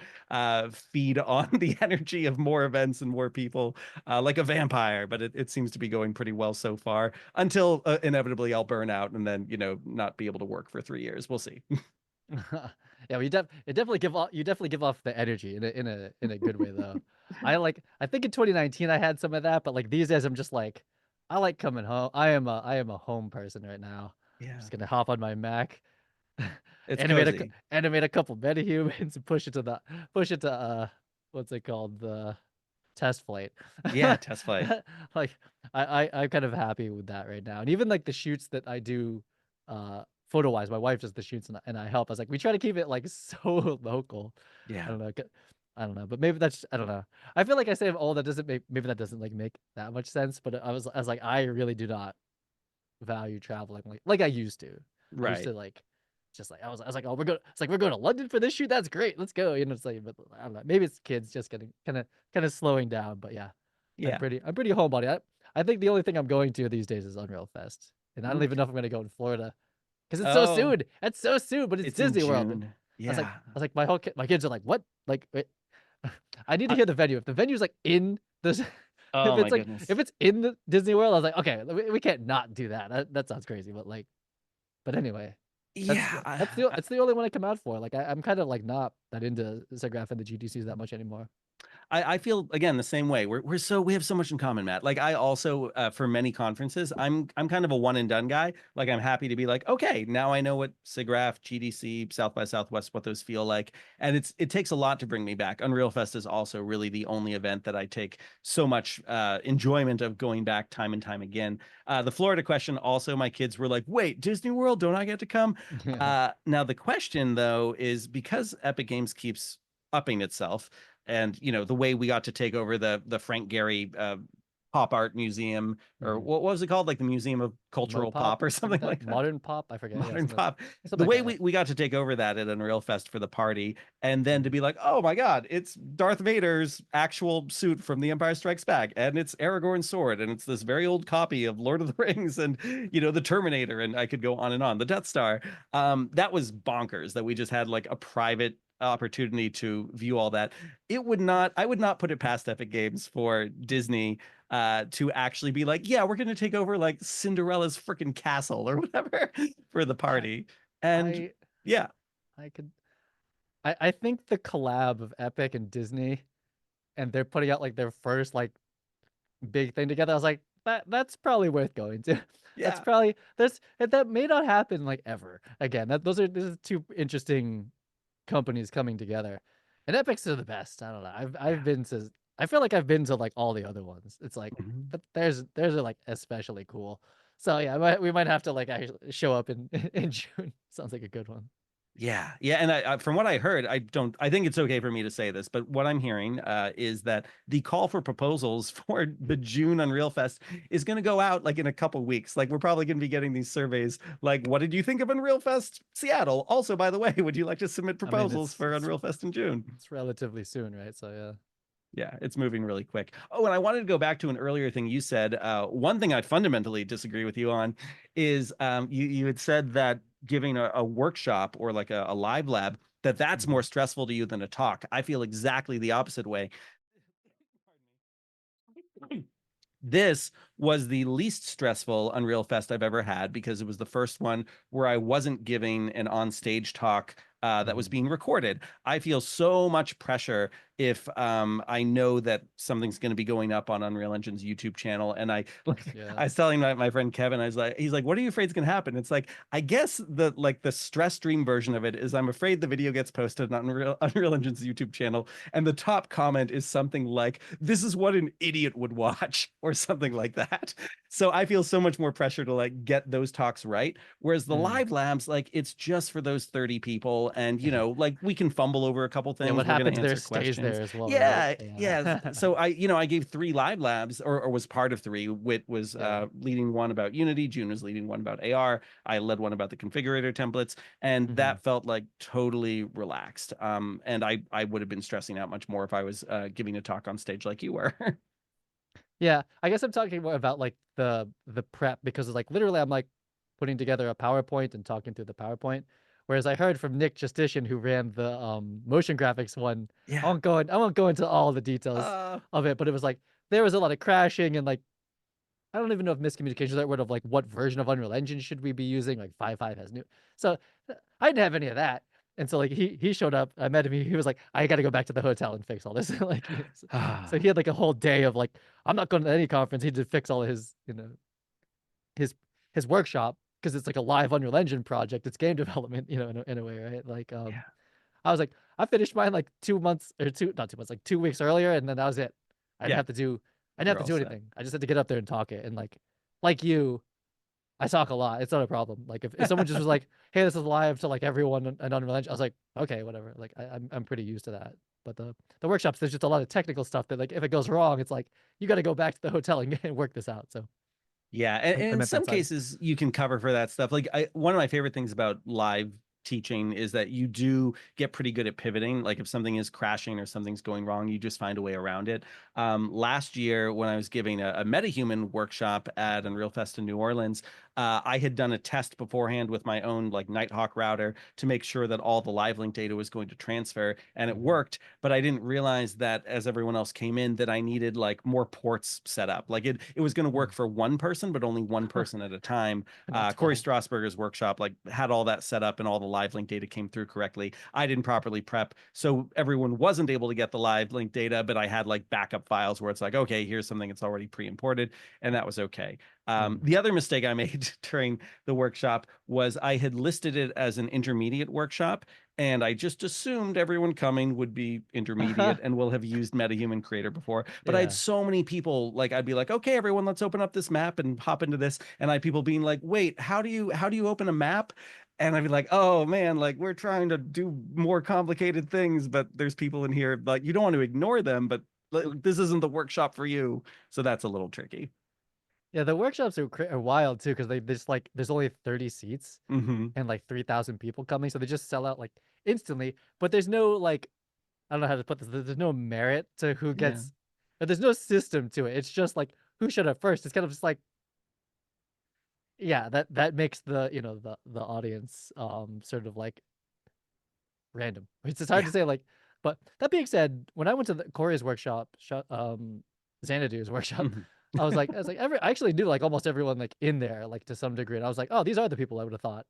feed on the energy of more events and more people, like a vampire. But it seems to be going pretty well so far until inevitably I'll burn out and then, not be able to work for 3 years. We'll see. Yeah, it definitely give off the energy in a good way though. I think in 2019 I had some of that, but like these days I'm just like I like coming home. I am a home person right now. I'm Yeah, just gonna hop on my Mac, it's cozy. animate a couple metahumans and push it to what's it called, the test flight. Yeah, test flight. Like I'm kind of happy with that right now. And even like the shoots that I do photo wise, my wife does the shoots and I help. I was like, we try to keep it like so local. I Yeah. don't know. I don't know, but maybe that's I don't know. I feel like I say oh that doesn't make maybe that doesn't like make that much sense, but I was like I really do not value traveling like I used to. I used Right. to like just like I was like, oh we're going to London for this shoot. That's great. Let's go. It's like but I don't know. Maybe it's kids just getting kind of slowing down. But yeah, Yeah. I'm pretty homebody. I think the only thing I'm going to these days is Unreal Fest, and I don't even Okay. know if I'm gonna go in Florida because it's so Oh, soon. It's so soon, but it's it's in Disney World. And June. Yeah. I was like my kids are like what like. I need to I, hear the venue. If the venue's like in this, oh my goodness. if it's in the Disney World, I was like, okay, we can't not do that. That sounds crazy, but like, but anyway, Yeah. it's the only one I come out for. Like I'm kind of like not that into SIGGRAPH and the GDCs that much anymore. I feel again the same way. We have so much in common, Matt. Like I also for many conferences, I'm kind of a one and done guy. Like I'm happy to be like, okay, now I know what SIGGRAPH, GDC, South by Southwest, what those feel like, and it takes a lot to bring me back. Unreal Fest is also really the only event that I take so much enjoyment of going back time and time again. The Florida question also, my kids were like, wait, Disney World, don't I get to come? Yeah. Now the question though is because Epic Games keeps upping itself and the way we got to take over the Frank Gehry pop art museum, or Mhm. what was it called, like the Museum of Cultural Mopop, Pop or something like something that. like that. Modern pop, I forget. Yeah, Modern pop. The something like way that. we got to take over that at Unreal Fest for the party, and then to Mhm. be like, oh my god, it's Darth Vader's actual suit from The Empire Strikes Back, and it's Aragorn's sword, and it's this very old copy of Lord of the Rings, and the Terminator, and I could go on and on, the Death Star. That was bonkers that we just had like a private opportunity to view all that. I would not put it past Epic Games for Disney to actually be like, yeah, we're going to take over like Cinderella's freaking castle or whatever for the I party. And I yeah, I could I think the collab of Epic and Disney, and they're putting out like their first like big thing together. I was like, that's probably worth going to. That's yeah. probably that may not happen like ever again. This is two interesting companies coming together, and Epics are the best. I don't know. I've Yeah. been to. I feel like I've been to like all the other ones. It's like, Mhm. but there's are like especially cool. So yeah, we might have to like actually show up in in June. Sounds like a good one. Yeah, yeah, and from what I heard, I don't. I think it's okay for me to say this, but what I'm hearing is that the call for proposals for the June Unreal Fest is going to go out like in a couple weeks. Like we're probably going to be getting these surveys. Like, what did you think of Unreal Fest Seattle? Also, by the way, would you like to submit I mean, proposals for Unreal Fest in June? it's relatively soon, right? So yeah. Yeah, it's moving really quick. Oh, and I wanted to go back to an earlier thing you said. One thing I fundamentally disagree with you on is you had said that giving a workshop or like a live lab, that's more Mhm. stressful to you than a talk. I feel exactly the opposite way. This was the least stressful Unreal Fest I've ever had because it was the first one where I wasn't giving an on-stage talk that was Mhm. being recorded. I feel so much pressure if I know that something's going to be going up on Unreal Engine's YouTube channel. And I like Yeah. I was telling my friend Kevin, he's like, what are you afraid is going to happen? It's like, I guess the stress stream version of it is I'm afraid the video gets posted on Unreal Engine's YouTube channel and the top comment is something like, this is what an idiot would watch or something like that. So I feel so much more pressure to like get those talks right. Whereas the Mm. live labs, like it's just for those 30 people. And like we can fumble over a couple Yeah, things. what We're going to happens there answer stays questions. there as well, right? Yeah. Yeah. Yeah. So I gave 3 live labs or was part of 3. Wit was Yeah. leading one about Unity. June was leading one about AR. I led one about the configurator templates. And Mhm. that felt like totally relaxed. And I would have been stressing out much more if I was giving a talk on stage like you were. Yeah, I guess I'm talking more about like the prep because it's like literally I'm like putting together a PowerPoint and talking through the PowerPoint. Whereas I heard from Nick Justitian who ran the motion graphics one. Yeah. I won't go into all the details Uh, of it, but it was like there was a lot of crashing and like I don't even know if miscommunication is the right word of like what version of Unreal Engine should we be using? Like 5.5 has new. So I didn't have any of that. And so like he showed up, I met him, he was like, I gotta go back to the hotel and fix all this. Like so he had like a whole day of like, I'm not going to any conference. He had to fix all of his, his his workshop because it's like a live Unreal Engine project. It's game development, in a way, right? Like yeah. I was like, I finished mine like 2 months or two, not 2 months, like 2 weeks earlier, and then that was it. I didn't Yeah. have to do, I didn't have You're to all do set. anything. I just had to get up there and talk it. And like you, I talk a lot. It's not a problem. Like if someone just was like, "Hey, this is live to like everyone and Unreal Engine," I was like, "Okay, whatever." Like I'm pretty used to that. But the workshops, there's just a lot of technical stuff that like if it goes wrong, it's like you got to go back to the hotel and work this out. So Yeah, and I in meant that some side. cases you can cover for that stuff. Like one of my favorite things about live teaching is that you do get pretty good at pivoting. Like if something is crashing or something's going wrong, you just find a way around it. Last year when I was giving a MetaHuman workshop at Unreal Fest in New Orleans, I had done a test beforehand with my own like Nighthawk router to make sure that all the live link data was going to transfer, and it Mhm. worked. But I didn't realize that as everyone else came in, that I needed like more ports set up. Like it was going to work Mm. for one person, but only one person at a time. Not Corey 12. Strasberger's workshop like had all that set up and all the live link data came through correctly. I didn't properly prep, so everyone wasn't able to get the live link data, but I had like backup files where it's like, okay, here's something that's already pre-imported, and that was okay. Mm. The other mistake I made during the workshop was I had listed it as an intermediate workshop, and I just assumed everyone coming would be intermediate and will have used MetaHuman Creator before. But I had Yeah. so many people, like I'd be like, okay, everyone, let's open up this map and hop into this. And I had people being like, wait, how do you open a map? And I'd be like, oh man, like we're trying to do more complicated things, but there's people in here, like you don't want to ignore them, but this isn't the workshop for you. So that's a little tricky. Yeah, the workshops are wild too because they just like there's only 30 seats Hmm. and like 3,000 people coming, so they just sell out like instantly. But there's no like I don't know how to put this. There's no merit to who Yeah. gets. There's no system to it. It's just like who showed up first. It's kind of just like yeah, that makes the the audience sort of like random. It's just hard Yeah. to say like. But that being said, when I went to the Corey's workshop, Xanadu's workshop, Mhm. I was like I actually knew like almost everyone like in there like to some degree, and I was like, oh, these are the people I would have thought.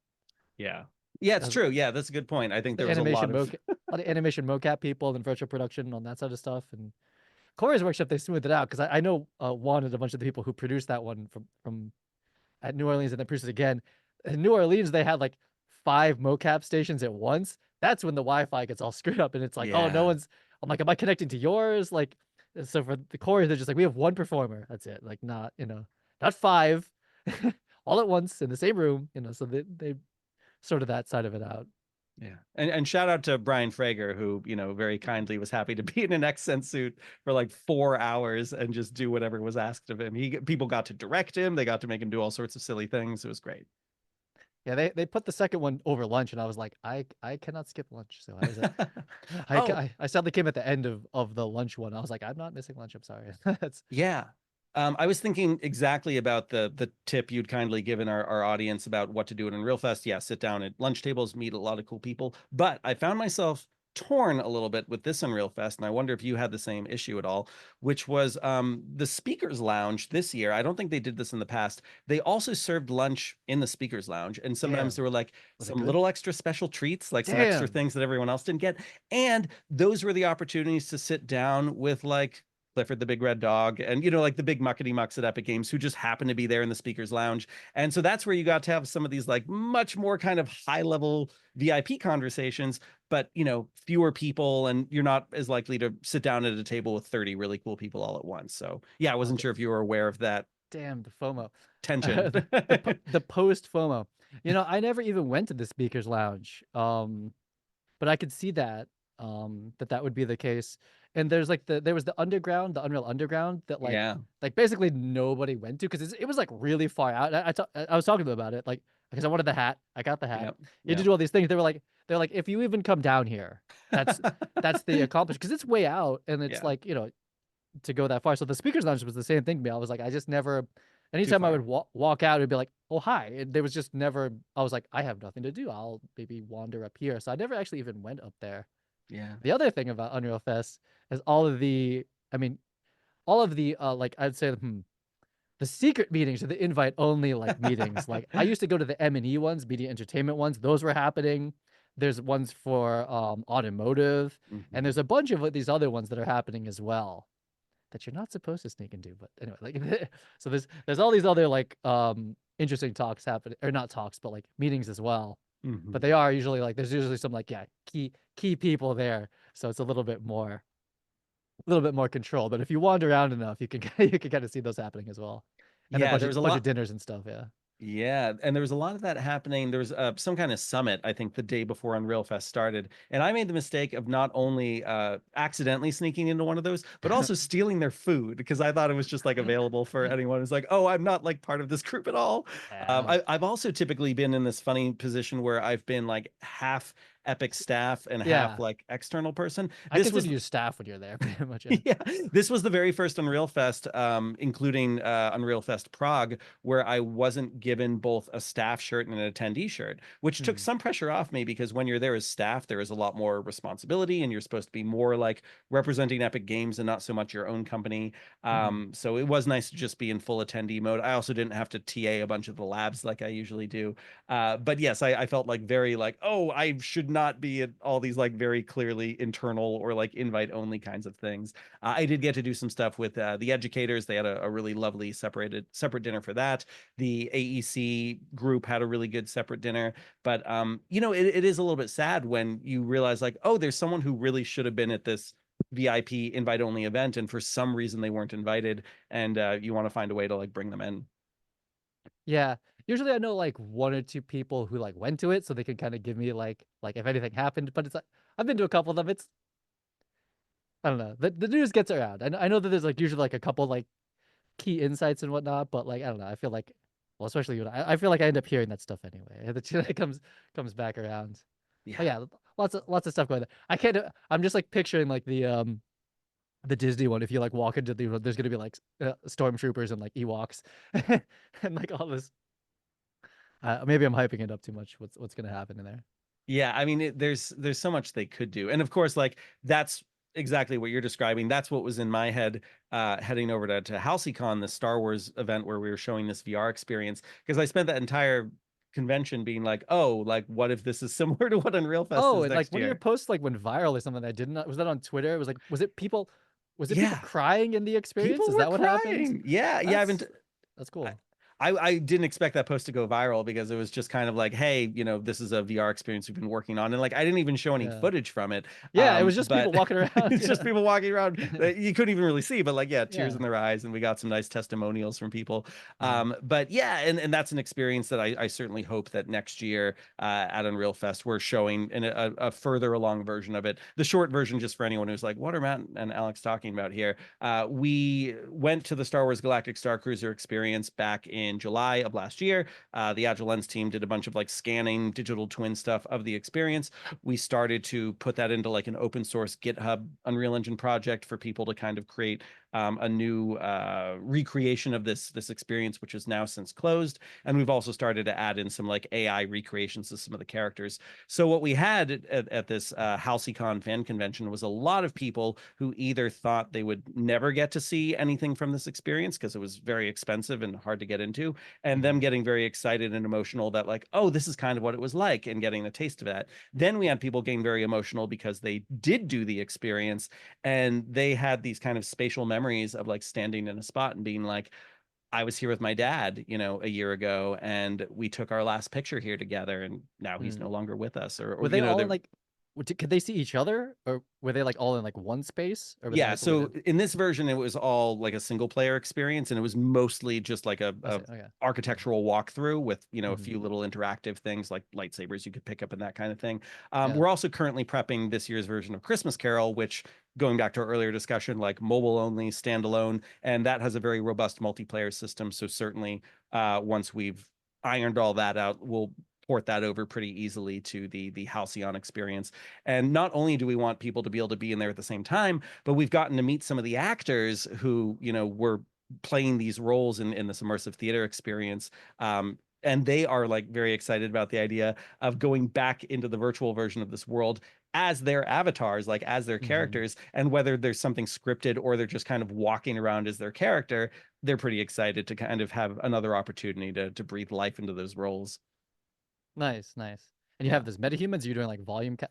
Yeah. Yeah, I it's was true. Yeah, that's a good point. I think there the was a lot animation of mocap, a lot of animation mocap people and virtual production on that side of stuff. And Corey's workshop, they smoothed it out because I know Juan and a bunch of the people who produced that one from at New Orleans and then produced it again. In New Orleans, they had like 5 mocap stations at once. That's when the Wi-Fi gets all screwed up, and it's like, oh, no yeah. one's. I'm like, am I connecting to yours? Like, so for the Corey, they're just like, we have one performer. That's it. Like, not not 5, all at once in the same room. So they sorted that side of it out. Yeah. And shout out to Brian Frager, who, very kindly was happy to be in an accent suit for like 4 hours and just do whatever was asked of him. People got to direct him, they got to make him do all sorts of silly things. It was great. Yeah, they put the second one over lunch, and I was like, I cannot skip lunch. So I was Oh, I sadly came at the end of the lunch one. I was like, I'm not missing lunch. I'm sorry. That's yeah. I was thinking exactly about the tip you'd kindly given our audience about what to do in Unreal Fest. Yeah, sit down at lunch tables, meet a lot of cool people. But I found myself torn a little bit with this Unreal Fest, and I wonder if you had the same issue at all, which was the speakers lounge this year. I don't think they did this in the past. They also served lunch in the speakers lounge, and sometimes damn. there were like Was it some good? little extra special treats, like some extra Damn. things that everyone else didn't get. And those were the opportunities to sit down with like Clifford the Big Red Dog, and like the big muckety mucks at Epic Games who just happened to be there in the speakers lounge. And so that's where you got to have some of these like much more kind of high level VIP conversations, but fewer people, and you're not as likely to sit down at a table with 30 really cool people all at once. So yeah, I Oh, wasn't sure if you were aware of that damn the FOMO. tension. The post FOMO. I never even went to the speakers lounge. But I could see that that would be the case. And there was the underground, the Unreal Underground that Yeah. like basically nobody went to because it was like really far out. I was talking to them about it like because I wanted the hat. I got the hat. Yep. You had to Yep. do all these things. They're like if you even come down here, that's that's the accomplishment because it's way out and it's Yeah. like to go that far. So the speakers lounge was the same thing to me. I was like, I just never. Too Anytime I far. would walk out, it'd be like, oh hi. And there was just never. I was like, I have nothing to do. I'll maybe wander up here. So I never actually even went up there. Yeah. The other thing about Unreal Fest is all of the. I mean, all of the like I'd say the secret meetings or the invite only like meetings. Like I used to go to the M&E ones, media entertainment ones. Those were happening. There's ones for automotive, and Hmm. there's a bunch of these other ones that are happening as well that you're not supposed to sneak into. But anyway, like so there's all these other like interesting talks happening or not talks, but like meetings as well. But Hmm. they are usually like there's usually some like yeah key people there, so it's a little bit more control. But if you wander around enough, you can you can kind of see those happening as well, and a Yeah, bunch there of was a bunch of lot. dinners and stuff. Yeah. Yeah, and there was a lot of that happening. There was some kind of summit, I think, the day before Unreal Fest started. And I made the mistake of not only accidentally sneaking into one of those, but also stealing their food because I thought it was just like available for anyone who's like, oh, I'm not like part of this group at all. Yeah. I've also typically been in this funny position where I've been like half Epic staff and half Yeah, like external person. I This consider was you staff when you're there, pretty much. Yeah. yeah, this was the very first Unreal Fest, including Unreal Fest Prague, where I wasn't given both a staff shirt and an attendee shirt, which took Hmm. some pressure off me because when you're there as staff, there is a lot more responsibility, and you're supposed to be more like representing Epic Games and not so much your own company. Hmm. So it was nice to just be in full attendee mode. I also didn't have to TA a bunch of the labs like I usually do. But yes, I felt like very like, oh, I should not be at all these like very clearly internal or like invite only kinds of things. I did get to do some stuff with the educators. They had a really lovely separate dinner for that. The AEC group had a really good separate dinner. But it is a little bit sad when you realize like, oh, there's someone who really should have been at this VIP invite only event, and for some reason they weren't invited, and you want to find a way to like bring them in. Yeah. Usually I know like one or two people who like went to it, so they can kind of give me like if anything happened. But it's like I've been to a couple of them. It's I don't know. The news gets around. I know that there's like usually like a couple like key insights and whatnot, but like I don't know. I feel like, well, especially when I feel like I end up hearing that stuff anyway. It comes back around. Yeah. But yeah, lots of stuff going on. I can't. I'm just like picturing like the Disney one. If you like walk into there's gonna be like stormtroopers and like Ewoks and like all this. Maybe I'm hyping it up too much. What's gonna happen in there? Yeah, I mean, there's so much they could do, and of course, like that's exactly what you're describing. That's what was in my head heading over to HalseyCon, the Star Wars event where we were showing this VR experience, because I spent that entire convention being like, oh, like what if this is similar to what Unreal Fest Oh, is and like next one of your year? posts like went viral or something. I didn't. Was that on Twitter? It was like, was it people Yeah, crying in the experience? people Is were that what happened? crying. Yeah, yeah, I haven't. That's cool. I didn't expect that post to go viral because it was just kind of like, hey, this is a VR experience we've been working on, and like I didn't even show any Yeah. footage from it. Yeah, it was just people But walking around. it's just Yeah. people walking around that you couldn't even really see, but like yeah, tears Yeah. in their eyes, and we got some nice testimonials from people. Hmm. But yeah, and that's an experience that I certainly hope that next year at Unreal Fest we're showing in a further along version of it. The short version, just for anyone who's like, what are Matt and Alex talking about here? We went to the Star Wars Galactic Star Cruiser experience back in July of last year. The Agile Lens team did a bunch of like scanning digital twin stuff of the experience. We started to put that into like an open source GitHub Unreal Engine project for people to kind of create a new recreation of this experience, which is now since closed. And we've also started to add in some like AI recreations of some of the characters. So what we had at this HalseyCon fan convention was a lot of people who either thought they would never get to see anything from this experience because it was very expensive and hard to get into, and them Hmm. getting very excited and emotional that like, oh, this is kind of what it was like, and getting a taste of that. Then we had people getting very emotional because they did do the experience, and they had these kind of spatial memories of like standing in a spot and being like, I was here with my dad, a year ago, and we took our last picture here together, and now he's no Hmm. longer with us. Or, Were or they all in they're like? Could they see each other, or were they like all in like one space, or were they yeah, like so within? in this version, it was all like a single player experience, and it was mostly just like I a see. Okay. Cool. architectural walkthrough with a Hmm. few little interactive things like lightsabers you could pick up and that kind of thing. Yeah. We're also currently prepping this year's version of Christmas Carol, which, going back to our earlier discussion, like mobile only, standalone, and that has a very robust multiplayer system. So certainly, once we've ironed all that out, we'll port that over pretty easily to the Halcyon experience. And not only do we want people to be able to be in there at the same time, but we've gotten to meet some of the actors who, were playing these roles in this immersive theater experience. And they are like very excited about the idea of going back into the virtual version of this world as their avatars, like as their Hmm. characters, and whether there's something scripted or they're just kind of walking around as their character, they're pretty excited to kind of have another opportunity to breathe life into those roles. Nice, nice. And you have Yeah. this metahumans. You're doing like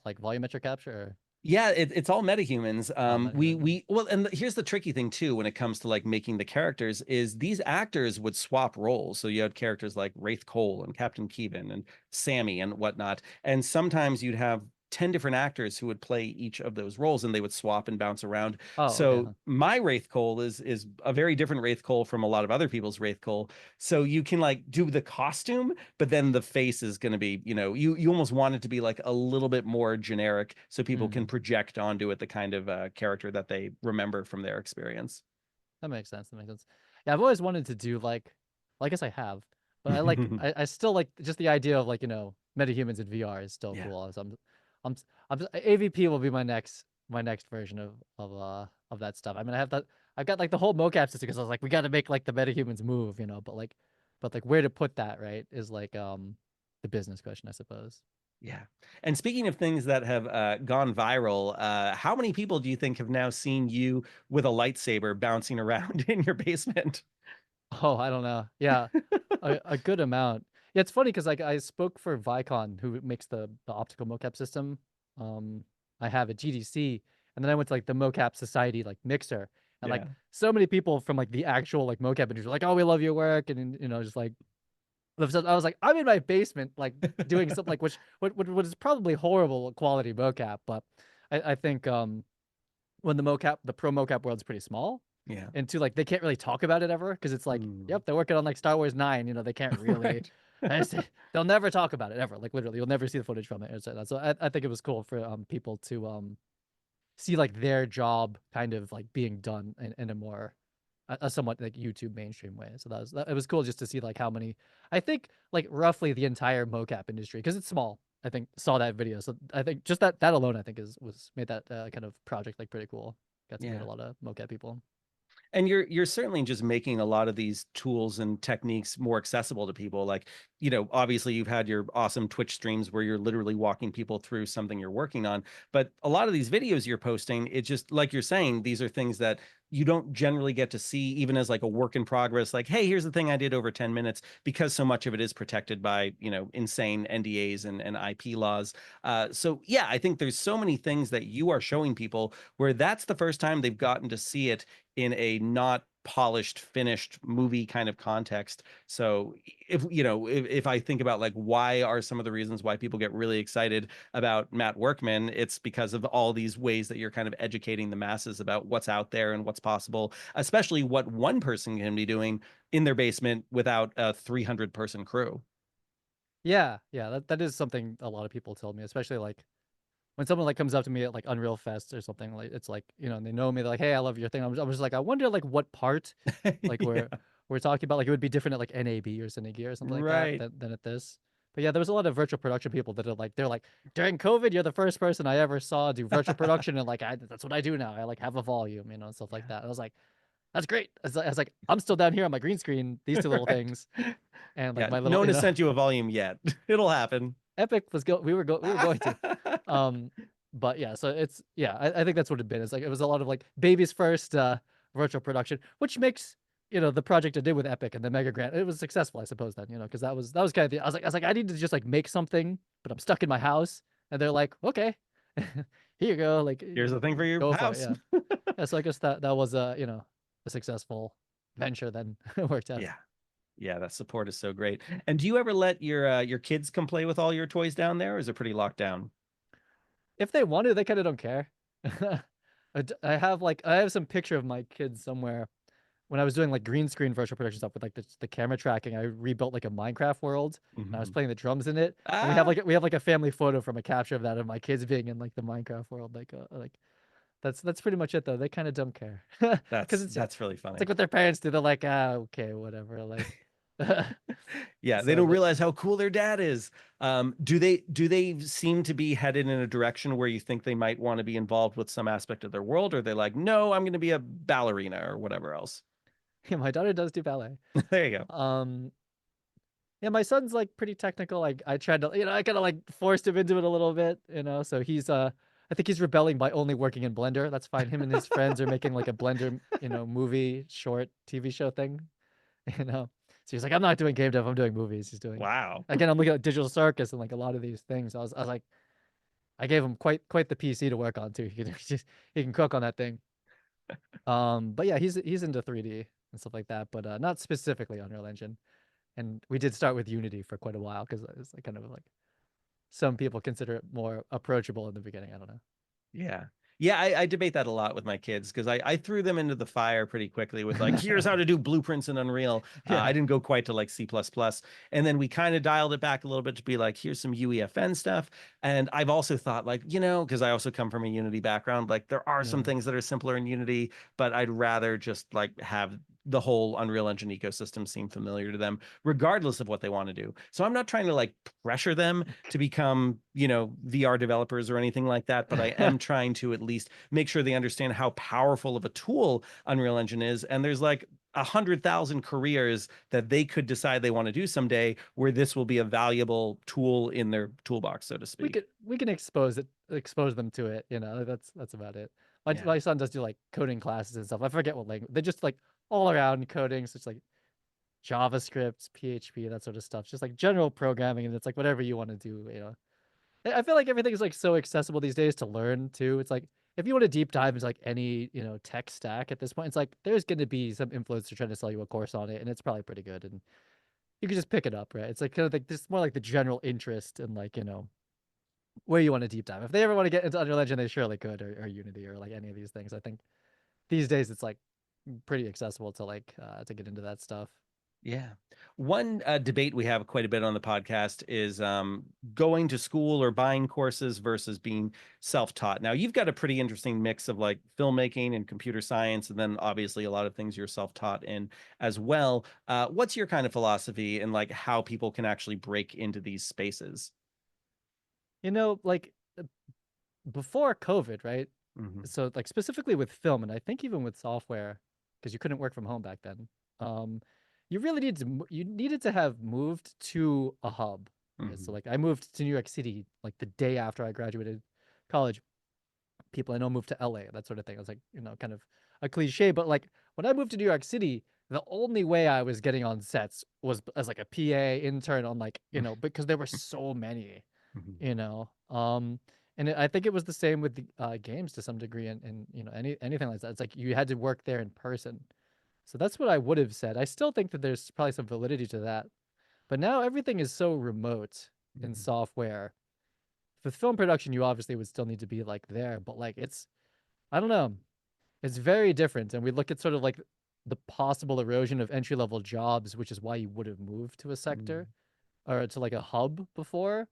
like volumetric capture. Or... Yeah, it's all metahumans. Oh, We metahumans. well, and here's the tricky thing too when it comes to like making the characters is these actors would swap roles. So you had characters like Wraith Cole and Captain Kevin and Sammy and whatnot, and sometimes you'd have 10 different actors who would play each of those roles, and they would swap and bounce around. Oh, okay. So Huh. my Wraith Cole is a very different Wraith Cole from a lot of other people's Wraith Cole. So you can like do the costume, but then the face is going to be, you almost want it to be like a little bit more generic so people can Hmm. project onto it the kind of character that they remember from their experience. That makes sense. That makes sense. Yeah, I've always wanted to do like, well, I guess I have, but I still like just the idea of like metahumans in VR is still Yeah. cool. So AVP will be my next version of that stuff. I mean, I've got like the whole mocap system because I was like, we got to make like the metahumans move, but like where to put that, right, is like the business question, I suppose. Yeah. And speaking of things that have gone viral, how many people do you think have now seen you with a lightsaber bouncing around in your basement? Oh, I don't know. Yeah, a good amount. Yeah, it's funny because like I spoke for Vicon, who makes the optical mocap system. Um, I have at GDC, and then I went to like the Mocap Society like mixer, and like Yeah. so many people from like the actual like mocap industry were like, "Oh, we love your work," and just like I was like, I'm in my basement like doing something like what is probably horrible quality mocap, but I think when the pro mocap world's pretty small, Yeah. and two, like they can't really talk about it ever because it's like, Mm. yep, they're working on like Star Wars 9, they can't really. Right. I just, they'll never talk about it ever. Like literally, you'll never see the footage from it. So I think it was cool for people to see like their job kind of like being done in a more a somewhat like YouTube mainstream way. So it was cool just to see like how many, I think like roughly the entire mocap industry, because it's small, I think saw that video. So I think just that alone I think is was made that kind of project like pretty cool. Got to meet a Yeah. lot of mocap people. And you're certainly just making a lot of these tools and techniques more accessible to people. Like, obviously you've had your awesome Twitch streams where you're literally walking people through something you're working on, but a lot of these videos you're posting, it's just like you're saying, these are things that you don't generally get to see even as like a work in progress. Like, hey, here's the thing I did over 10 minutes, because so much of it is protected by, insane NDAs and IP laws. So yeah, I think there's so many things that you are showing people where that's the first time they've gotten to see it in a not polished, finished movie kind of context. So if I think about like why are some of the reasons why people get really excited about Matt Workman, it's because of all these ways that you're kind of educating the masses about what's out there and what's possible, especially what one person can be doing in their basement without a 300-person crew. Yeah, yeah, that is something a lot of people tell me, especially like when someone like comes up to me at like Unreal Fest or something, like it's like, and they know me, they're like, hey, I love your thing. I'm just like, I wonder like what part like Yeah, we're talking about. Like it would be different at like NAB or Cinegear or something like that right. than at this. But yeah, there was a lot of virtual production people that are like, they're like, during COVID, you're the first person I ever saw do virtual production, and like that's what I do now. I like have a volume, and stuff like Yeah. that. I was like, that's great. I was like, I'm still down here on my green screen, these two little Right. things, and like Yeah, my no little, one has sent you a volume yet. It'll happen. Epic was we were going to. Um, but yeah, so it's yeah, I think that's what it'd been. It's like it was a lot of like baby's first virtual production, which makes the project I did with Epic and the Mega Grant, it was successful, I suppose then, because that was kind of the I was like I need to just like make something, but I'm stuck in my house, and they're like, okay, here you go, like Here's the thing for your go for it, house. yeah. Yeah, so I guess that was a successful venture then. It worked out. Yeah. Yeah, that support is so great. And do you ever let your kids come play with all your toys down there, or is it pretty locked down? If they want to, they kind of don't care. I have some picture of my kids somewhere when I was doing like green screen virtual production stuff with like the camera tracking. I rebuilt like a Minecraft world, and I was Mhm. playing the drums in it. And Ah, we have like a family photo from a capture of that of my kids being in like the Minecraft world. Like that's pretty much it though. They kind of don't care because it's that's really like funny. what their parents do. They're like, ah, okay, whatever. Like, Yeah, they so don't but realize how cool their dad is. Do they seem to be headed in a direction where you think they might want to be involved with some aspect of their world, or are they like, no, I'm going to be a ballerina or whatever else? yeah, my daughter does do ballet. There you go. Um, Yeah, my son's like pretty technical. I tried to, I kind of like forced him into it a little bit, So he's I think he's rebelling by only working in Blender. That's fine. Him and his friends are making like a Blender, movie, short TV show thing, you know. So he's like, I'm not doing game dev. I'm doing movies. He's doing Wow. again. I'm looking at Digital Circus and like a lot of these things. I was like, I gave him quite the PC to work on too. He can cook on that thing. But yeah, he's into 3D and stuff like that, but not specifically Unreal Engine. And we did start with Unity for quite a while because it's like kind of like some people consider it more approachable in the beginning. I don't know. Yeah. Yeah, I debate that a lot with my kids because I threw them into the fire pretty quickly with like, here's how to do blueprints in Unreal. I Yeah. didn't go quite to like C++. And then we kind of dialed it back a little bit to be like, here's some UEFN stuff. And I've also thought like, because I also come from a Unity background, like there are some Yeah. things that are simpler in Unity, but I'd rather just like have the whole Unreal Engine ecosystem seem familiar to them, regardless of what they want to do. So I'm not trying to like pressure them to become, VR developers or anything like that, but I am trying to at least make sure they understand how powerful of a tool Unreal Engine is. And there's like 100,000 careers that they could decide they want to do someday where this will be a valuable tool in their toolbox, so to we speak. could we can expose them to it, that's about it. my, Yeah. my son does do like coding classes and stuff. I forget what language, they're just like all around coding, so it's like JavaScript, PHP, that sort of stuff, just like general programming, and it's like whatever you want to do. I feel like everything is like so accessible these days to learn too. It's like if you want to deep dive into like any tech stack at this point, it's like there's going to be some influencer trying to sell you a course on it, and it's probably pretty good, and you can just pick it up, right? It's like kind of like this more like the general interest and like where you want to deep dive. If they ever want to get into Unreal Engine, they surely could, or Unity, or like any of these things. I think these days it's like pretty accessible to like to get into that stuff. Yeah. One debate we have quite a bit on the podcast is going to school or buying courses versus being self-taught. Now, you've got a pretty interesting mix of like filmmaking and computer science, and then obviously a lot of things you're self-taught in as well. What's your kind of philosophy and like how people can actually break into these spaces? Like before COVID, right? Hmm. So like specifically with film, and I think even with software, because you couldn't work from home back then. Um, you really you needed to have moved to a hub, right? So Hmm. like I moved to New York City like the day after I graduated college. People I know moved to LA, that sort of thing. I was like, kind of a cliche, but like when I moved to New York City, the only way I was getting on sets was as like a PA intern on like, because there were so many, Hmm. you know. And I think it was the same with the games to some degree, and anything like that. It's like you had to work there in person. So that's what I would have said. I still think that there's probably some validity to that, but now everything is so remote in Hmm. software. For film production, you obviously would still need to be like there, but like I don't know, it's very different. And we look at sort of like the possible erosion of entry level jobs, which is why you would have moved to a sector or to like a hub before,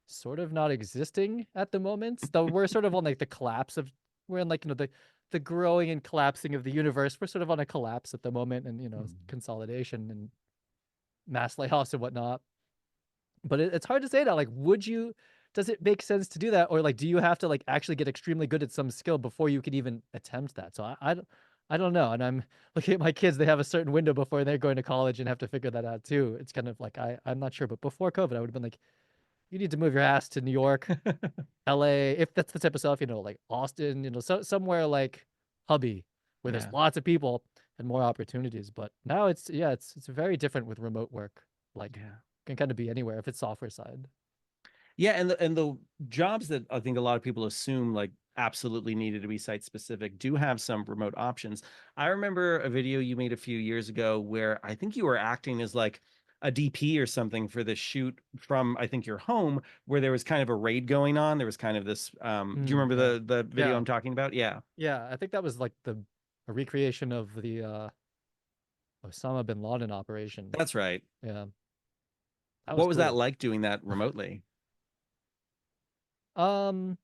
sort of not existing at the moment. Though we're sort of on like the collapse of, we're in like the growing and collapsing of the universe. We're sort of on a collapse at the moment, and consolidation and mass layoffs and whatnot. But it's hard to say that. Like, does it make sense to do that, or like do you have to like actually get extremely good at some skill before you could even attempt that? So I don't know. And I'm looking at my kids; they have a certain window before they're going to college and have to figure that out too. It's kind of like I'm not sure, but before COVID, I would have been like, you need to move your ass to New York, LA, if that's the type of stuff, like Austin, somewhere like hubby where there's Yeah. lots of people and more opportunities. But now it's very different with remote work. Like Yeah. can kind of be anywhere if it's software side. Yeah, and the jobs that I think a lot of people assume like absolutely needed to be site specific do have some remote options. I remember a video you made a few years ago where I think you were acting as like a DP or something for the shoot from I think your home where there was kind of a raid going on. There was kind of this do you remember Yeah. the video Yeah. I'm talking about? Yeah. Yeah. I think that was like the a recreation of the Osama bin Laden operation. That's right. Yeah. That was What was that cool. like doing that remotely? Um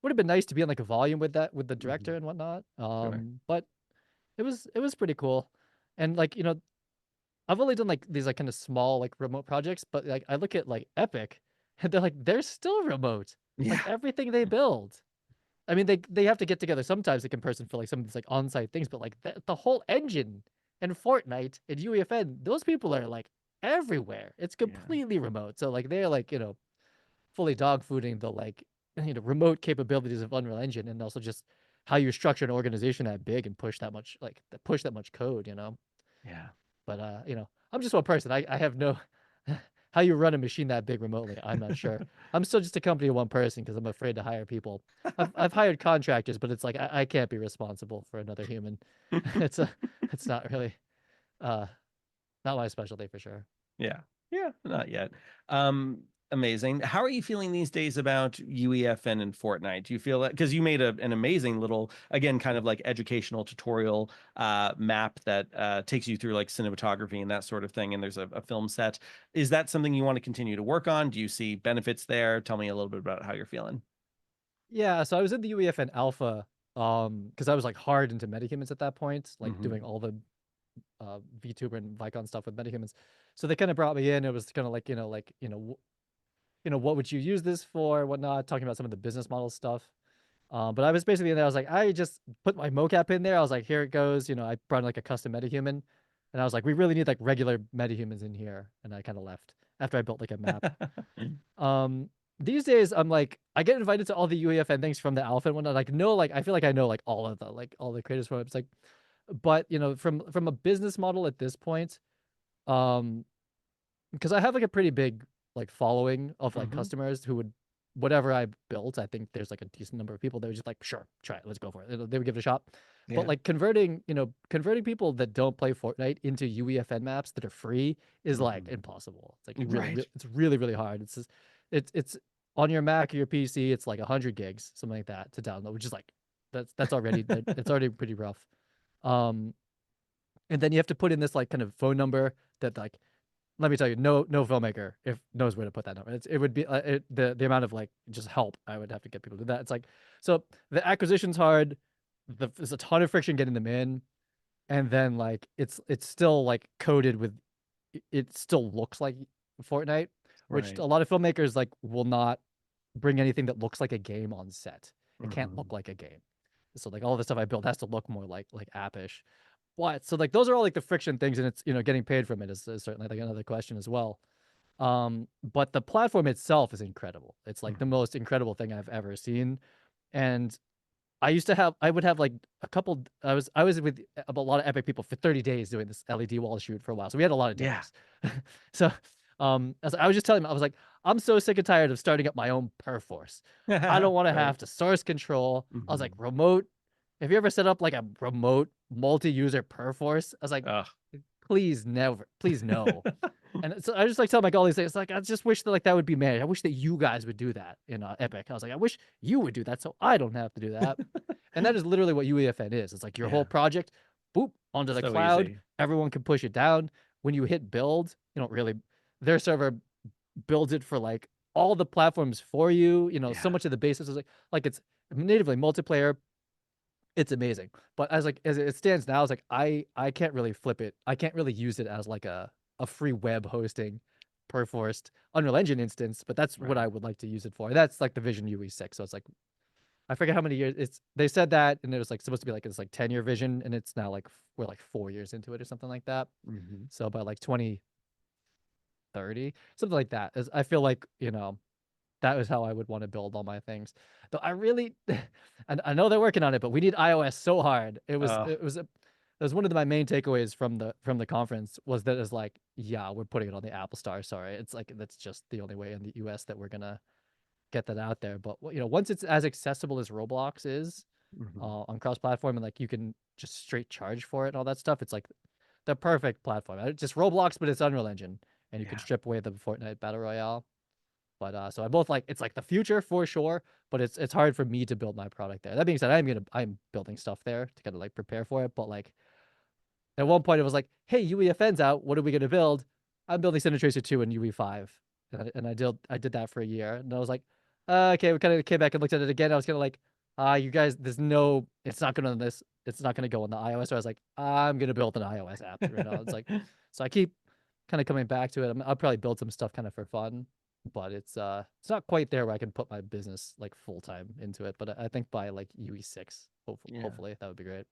would have been nice to be on like a volume with that with the Mhm. director and whatnot. Sure. But it was pretty cool. And like, I've only done like these like kind of small like remote projects, but like I look at like Epic and they're still remote. Like Yeah. everything they build. I mean, they have to get together sometimes like in person for like some of these like on-site things, but like the whole engine and Fortnite and UEFN, those people are like everywhere. It's Yeah. completely remote. So like they're like, fully dogfooding the like remote capabilities of Unreal Engine, and also just how you structure an organization that big and push that much code. Yeah. But I'm just one person. I have no how you run a machine that big remotely. I'm not sure. I'm still just a company of one person because I'm afraid to hire people. I've hired contractors, but it's like I can't be responsible for another human. It's a it's not really uh not my specialty for sure. Yeah. Yeah, not yet. Um, Amazing. How are you feeling these days about UEFN and Fortnite? Do you feel that because you made an amazing little, again, kind of like educational tutorial map that takes you through like cinematography and that sort of thing, and there's a film set. Is that something you want to continue to work on? Do you see benefits there? Tell me a little bit about how you're feeling. Yeah, so I was in the UEFN alpha because I was like hard into metahumans at that point, like Hmm. doing all the VTuber and Vicon stuff with metahumans. So they kind of brought me in. It was kind of like, what would you use this for, whatnot, talking about some of the business model stuff. But I was basically in there. I was like, I just put my mocap in there. I was like, here it goes. I brought in like a custom metahuman, and I was like, we really need like regular metahumans in here. And I kind of left after I built like a map. Um, these days I'm like, I get invited to all the UEFN things from the alpha and whatnot. Like, no, like I feel like I know like all the creators from it. It's like, but from a business model at this point, um, because I have like a pretty big like following of like Hmm. customers who would whatever I built, I think there's like a decent number of people that were just like, sure, try it, let's go for it. They would give it a shot. But Yeah. like converting people that don't play Fortnite into UEFN maps that are free is like Hmm. impossible. It's like Right. it's really really hard. It's just, it's on your Mac or your PC. It's like 100 gigs, something like that, to download, which is like that's already it's already pretty rough. Um, and then you have to put in this like kind of phone number that like, let me tell you, no filmmaker if knows where to put that number. It would be the amount of like just help I would have to get people to do that. It's like, so the acquisition's hard. There's a ton of friction getting them in, and then like it's still like coded with, it still looks like Fortnite, which Right. a lot of filmmakers like will not bring anything that looks like a game on set. It can't Hmm. look like a game. So like all the stuff I build has to look more like appish. What? So like those are all like the friction things, and it's getting paid from it is certainly like another question as well. But the platform itself is incredible. It's like the Hmm. most incredible thing I've ever seen. And I would have like a couple. I was with a lot of epic people for 30 days doing this LED wall shoot for a while. So we had a lot of Yeah. demos. So as I was just telling them, I was like, I'm so sick and tired of starting up my own perforce. I don't want to Right. have to source control. I was like, Hmm. remote. Have you ever set up like a remote multi-user perforce? I was like, Ugh. please never, please no. And so I just like tell like all these things. Like I just wish that like that would be managed. I wish that you guys would do that in Epic. I was like, I wish you would do that so I don't have to do that. And that is literally what UEFN is. It's like your whole Yeah. project, boop, onto the So cloud. easy. Everyone can push it down. When you hit build, you don't really, their server builds it for like all the platforms for you. So Yeah. much of the basis is like it's natively multiplayer. It's amazing. But as it stands now, it's like I can't really flip it. I can't really use it as like a free web hosting perforced Unreal Engine instance, but that's what I Right. would like to use it for. That's like the Vision UE6. So it's like I forget how many years it's they said that, and it was like supposed to be like it's like 10-year vision, and it's now like we're like 4 years into it or something like that. Hmm. So by like 2030, something like that. I feel like, that was how I would want to build all my things. Though I really, and I know they're working on it, but we need iOS so hard. It was one of my main takeaways from the conference was that it's like, yeah, we're putting it on the Apple Store. Sorry, it's like that's just the only way in the US that we're gonna get that out there. But once it's as accessible as Roblox is Hmm. on cross-platform, and like you can just straight charge for it and all that stuff, it's like the perfect platform. Just Roblox, but it's Unreal Engine, and you can Yeah. strip away the Fortnite battle royale. But so I both like it's like the future for sure, but it's hard for me to build my product there. That being said, I'm building stuff there to kind of like prepare for it. But like at one point it was like, hey, UEFN's out. What are we gonna build? I'm building Cinetracer 2 and UE5. And I did that for a year. And I was like, okay, we kind of came back and looked at it again. I was kind of like, you guys, it's not gonna go on the iOS. So I was like, I'm gonna build an iOS app right now. It's like, so I keep kind of coming back to it. I'll probably build some stuff kind of for fun, but it's not quite there where I can put my business like full time into it. But I think by like UE6, Yeah. hopefully that would be great.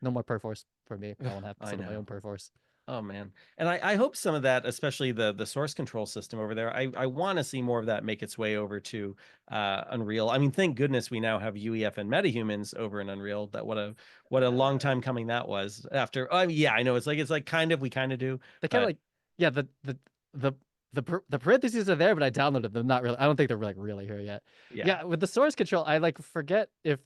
No more Perforce for me. I Ugh, won't have to I set up my know. own Perforce. Oh man. And I hope some of that, especially the source control system over there, I want to see more of that make its way over to Unreal. I mean, thank goodness we now have UEF and metahumans over in Unreal. That what a long time coming that was after. Oh yeah, I know it's like kind of we kind of do, They kind of but like, yeah, the the parentheses are there, but I downloaded them. Not really. I don't think they're like really here yet. yeah. Yeah, with the source control, I like forget if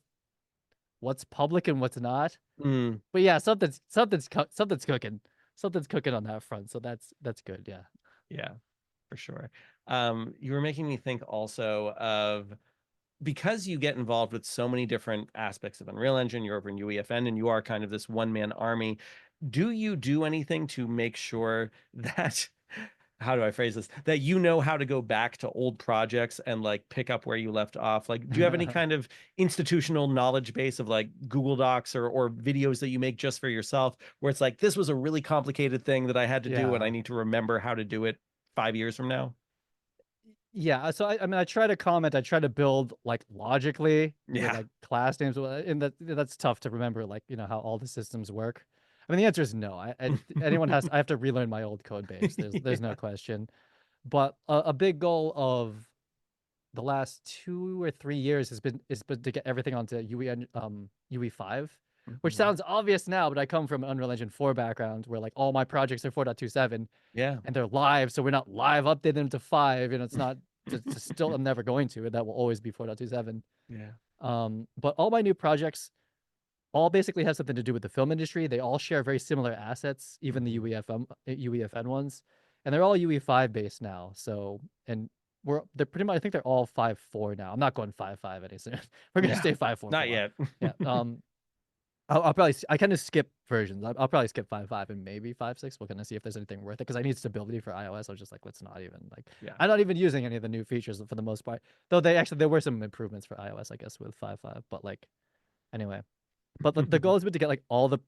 what's public and what's not. Mm, But yeah, something's cooking. Something's cooking on that front. So that's good. Yeah. yeah, for sure. You were making me think also of because you get involved with so many different aspects of Unreal Engine, you're over in UEFN and you are kind of this one man army. Do you do anything to make sure that how do I phrase this? That you know how to go back to old projects and like pick up where you left off. Like, do you have any kind of institutional knowledge base of like Google Docs or videos that you make just for yourself where it's like, this was a really complicated thing that I had to do and I Yeah. need to remember how to do it 5 years from now? Yeah, so I mean, I try to comment, I try to build like logically with Yeah. like class names, and that's tough to remember, like, how all the systems work. I mean, the answer is no. Anyone has, I have to relearn my old code base. There's no question. But a big goal of the last 2 or 3 years has been to get everything onto UE5, which Mhm. sounds obvious now, but I come from an Unreal Engine 4 background where like all my projects are 4.27 Yeah. and they're live, so we're not live updating them to 5, it's not to still, I'm never going to, that will always be 4.27. Yeah. But all my new projects all basically have something to do with the film industry. They all share very similar assets, even the Mhm. UEFN ones, and they're all UE5 based now. So, and they're pretty much, I think they're all 5.4 now. I'm not going 5.5 any soon. We're gonna Yeah. stay 5.4 for a Not while. yet. Yeah. I'll probably, I kind of skip versions. I'll probably skip 5.5 and maybe 5.6. We're gonna see if there's anything worth it because I need stability for iOS. I was just like, let's not even like. Yeah. I'm not even using any of the new features for the most part. Though there were some improvements for iOS, I guess, with 5.5. But like, anyway. But the goal has been to get like all the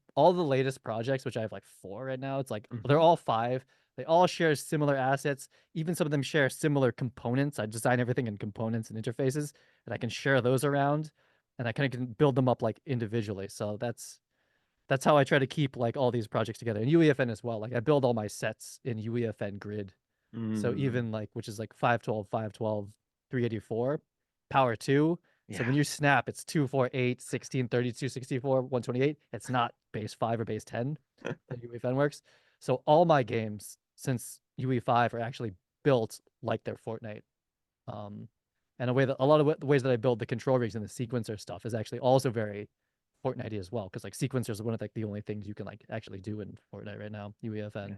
latest projects, which I have like 4 right now. It's like they're Mhm. all 5. They all share similar assets. Even some of them share similar components. I design everything in components and interfaces, and I can share those around, and I kind of can build them up like individually. So that's how I try to keep like all these projects together. And UEFN as well. Like I build all my sets in UEFN grid. So Mm. even like, which is like 512, 512, 384, power 2. So Yeah. when you snap, it's 248, 16, 32, 64, 128. It's not base 5 or base 10 that UEFN works. So all my games since UE5 are actually built like they're Fortnite. Um, and a lot of the ways that I build the control rigs and the sequencer stuff is actually also very Fortnite as well, because like sequencers are one of like the only things you can like actually do in Fortnite right now, UEFN. Yeah.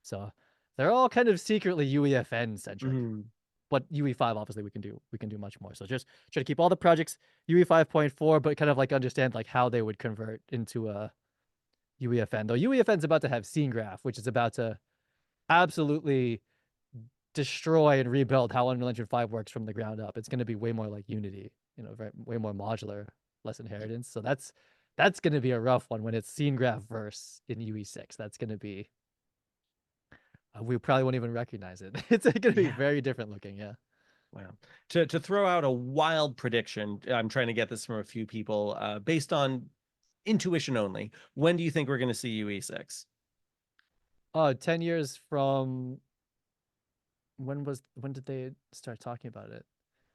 So they're all kind of secretly UEFN centric. Mhm. But UE5 obviously we can do much more. So just try to keep all the projects UE 5.4, but kind of like understand like how they would convert into a UEFN. Though UEFN's about to have scene graph, which is about to absolutely destroy and rebuild how Unreal Engine 5 works from the ground up. It's going to be way more like Unity, way more modular, less inheritance. So that's going to be a rough one when it's scene graph verse in UE6. That's going to be we probably won't even recognize it. It's going to be Yeah. very different looking. Yeah. Wow. To throw out a wild prediction, I'm trying to get this from a few people, based on intuition only. When do you think we're going to see UE6? 10 years from when did they start talking about it?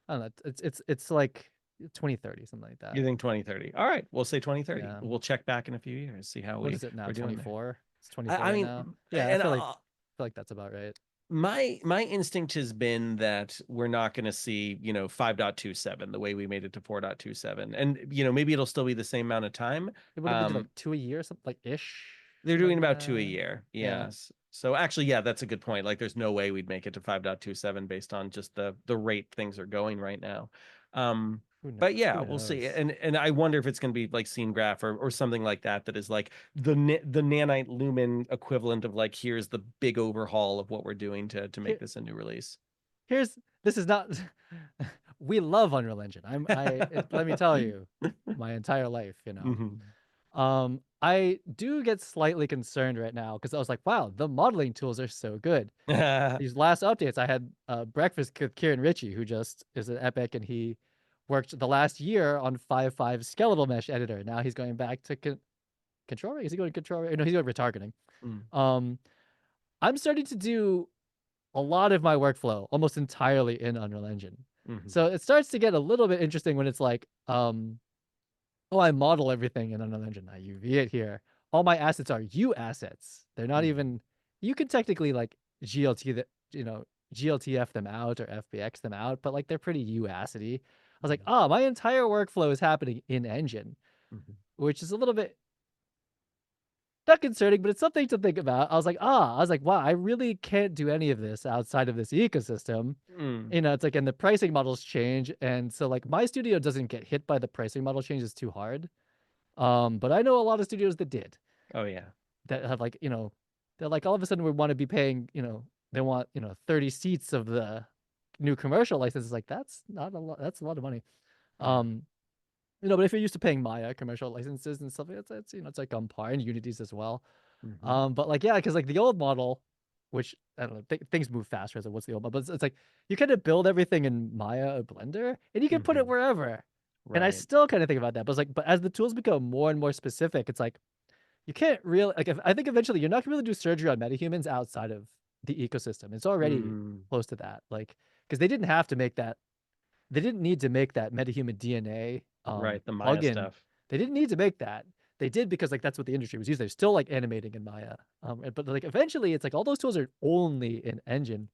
I don't know. It's like 2030, something like that. You think 2030? All right, we'll say 2030. Yeah. We'll check back in a few years, see how What is it now? we're doing there. 24? It's 24 I right mean, now. Yeah, I and feel like that's about right. my instinct has been that we're not going to see 5.27 the way we made it to 4.27, and maybe it'll still be the same amount of time. What did they do, like um 2 a year, something like ish, they're something doing like about two a that. year, Yeah. yes. So actually, yeah, that's a good point. Like there's no way we'd make it to 5.27 based on just the rate things are going right now. um but yeah, Who we'll see. knows? And I wonder if it's going to be like scene graph or something like that, that is like the nanite lumen equivalent of like, here's the big overhaul of what we're doing to make Here, this a new release. this is not. We love Unreal Engine. Let me tell you, my entire life, Mhm. I do get slightly concerned right now because I was like, wow, the modeling tools are so good. These last updates, I had breakfast with Kieran Ritchie, who just is an epic, and he worked the last year on 5.5 skeletal mesh editor. Now he's going back to control rig. Is he going to control rig? No, he's going retargeting. Mm. Um, I'm starting to do a lot of my workflow almost entirely in Unreal Engine. Mhm. So it starts to get a little bit interesting when it's like, oh, I model everything in Unreal Engine. I UV it here. All my assets are U assets. They're not Mhm. even. You can technically like GLT that GLTF them out or FBX them out, but like they're pretty U assety. I was like, Mhm. oh, my entire workflow is happening in Engine, Mhm. which is a little bit not concerning, but it's something to think about. I was like, wow, I really can't do any of this outside of this ecosystem. Mm. It's like, and the pricing models change, and so like my studio doesn't get hit by the pricing model changes too hard. But I know a lot of studios that did, Oh yeah. that have like, they're like all of a sudden we want to be paying, they want 30 seats of the new commercial license. It's like that's not a lot. That's a lot of money. Yeah. Um, but if you're used to paying Maya commercial licenses and stuff, it's like on par, and Unity's as well. Hmm. But like, yeah, because like the old model, which I don't know, things move faster as what's the old model, but it's like you kind of build everything in Maya or Blender, and you can put it Hmm. wherever. And I Right. still kind of think about that, but it's like, but as the tools become more and more specific, it's like you can't really like. If, I think eventually you're not gonna really do surgery on metahumans outside of the ecosystem. It's already Mm. close to that, like because they didn't have to make that. They didn't need to make that metahuman DNA Right. The Maya plugin. stuff. They didn't need to make that. They did because like that's what the industry was using. They're still like animating in Maya. But like eventually it's like all those tools are only in engine.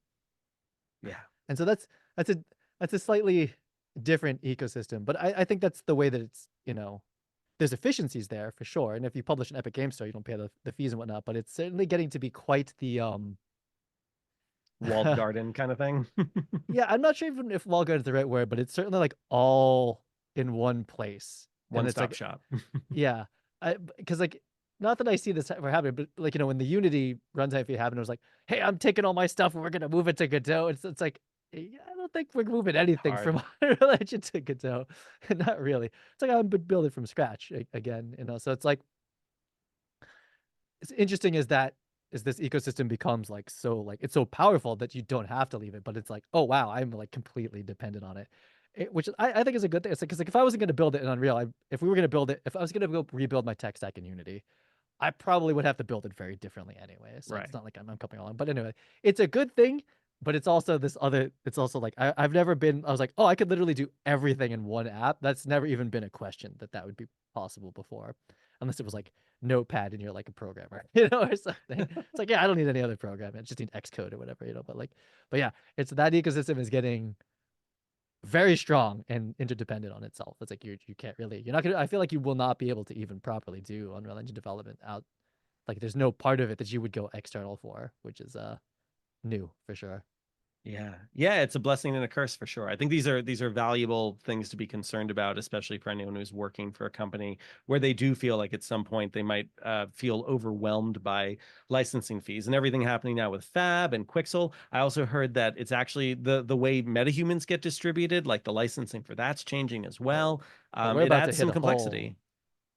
Yeah. And so that's a that's a slightly different ecosystem. But I think that's the way that it's, there's efficiencies there for sure. And if you publish an Epic Game Store, you don't pay the fees and whatnot. But it's certainly getting to be quite the Walled garden kind of thing. yeah, I'm not sure even if wall guard is the right word, but it's certainly like all in one place. And One it's stop like, shop. yeah, because like, not that I see this ever happen, but like, when the Unity runtime fee happened, it was like, hey, I'm taking all my stuff and we're gonna move it to Godot. It's like, I don't think we're moving anything from Hard. Unreal Engine to Godot. Not really. It's like I'm building from scratch again, So it's like, it's interesting is that is this ecosystem becomes like so like it's so powerful that you don't have to leave it, but it's like, oh wow, I'm like completely dependent on it. Which I think is a good thing. It's like, because like if I wasn't going to build it in Unreal, if we were going to build it, if I was going to go rebuild my tech stack in Unity, I probably would have to build it very differently anyway. So it's Right. not like I'm coming along. But anyway, it's a good thing, but it's also this other, it's also like, I've never been, I was like, oh, I could literally do everything in one app. That's never even been a question that would be possible before, unless it was like Notepad and you're like a programmer, or something. It's like, yeah, I don't need any other program. I just need Xcode or whatever, but like, but yeah, it's that ecosystem is getting very strong and interdependent on itself. It's like you can't really, you're not gonna, I feel like you will not be able to even properly do Unreal Engine development out, like there's no part of it that you would go external for, which is new for sure. Yeah. Yeah, it's a blessing and a curse for sure. I think these are valuable things to be concerned about, especially for anyone who's working for a company where they do feel like at some point they might feel overwhelmed by licensing fees and everything happening now with Fab and Quixel. I also heard that it's actually the way metahumans get distributed, like the licensing for that's changing as Oh, well. we're It about to adds hit some a whole, complexity.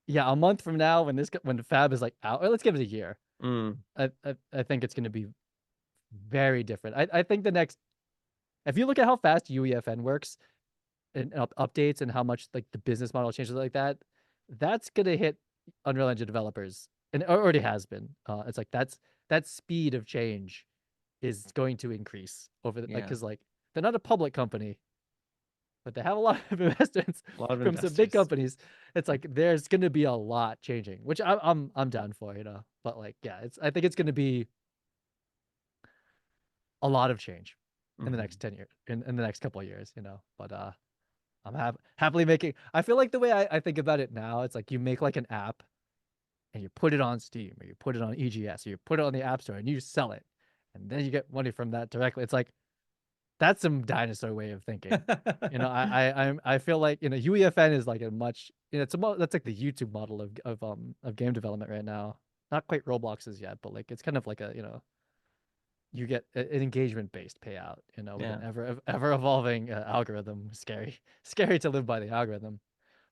yeah, a month from now when when Fab is like out, or let's give it a year. Mm, I think it's going to be very different. I think the next, if you look at how fast UEFN works and updates and how much like the business model changes like that, that's going to hit Unreal Engine developers, and it already has been. It's like that speed of change is going to increase over the, like, yeah. because like they're not a public company, but they have a lot of investments A lot of from some big investors. companies. It's like there's going to be a lot changing, which I'm down for, But like, yeah, I think it's going to be a lot of change in the next Mhm. 10 years, in the next couple of years, But I'm happily making. I feel like the way I think about it now, it's like you make like an app and you put it on Steam or you put it on EGS or you put it on the App Store and you sell it, and then you get money from that directly. It's like that's some dinosaur way of thinking. I feel like UEFN is like a much, that's like the YouTube model of game development right now. Not quite Roblox's yet, but like it's kind of like a you get an engagement based payout, with an Yeah. ever evolving algorithm. Scary, scary to live by the algorithm.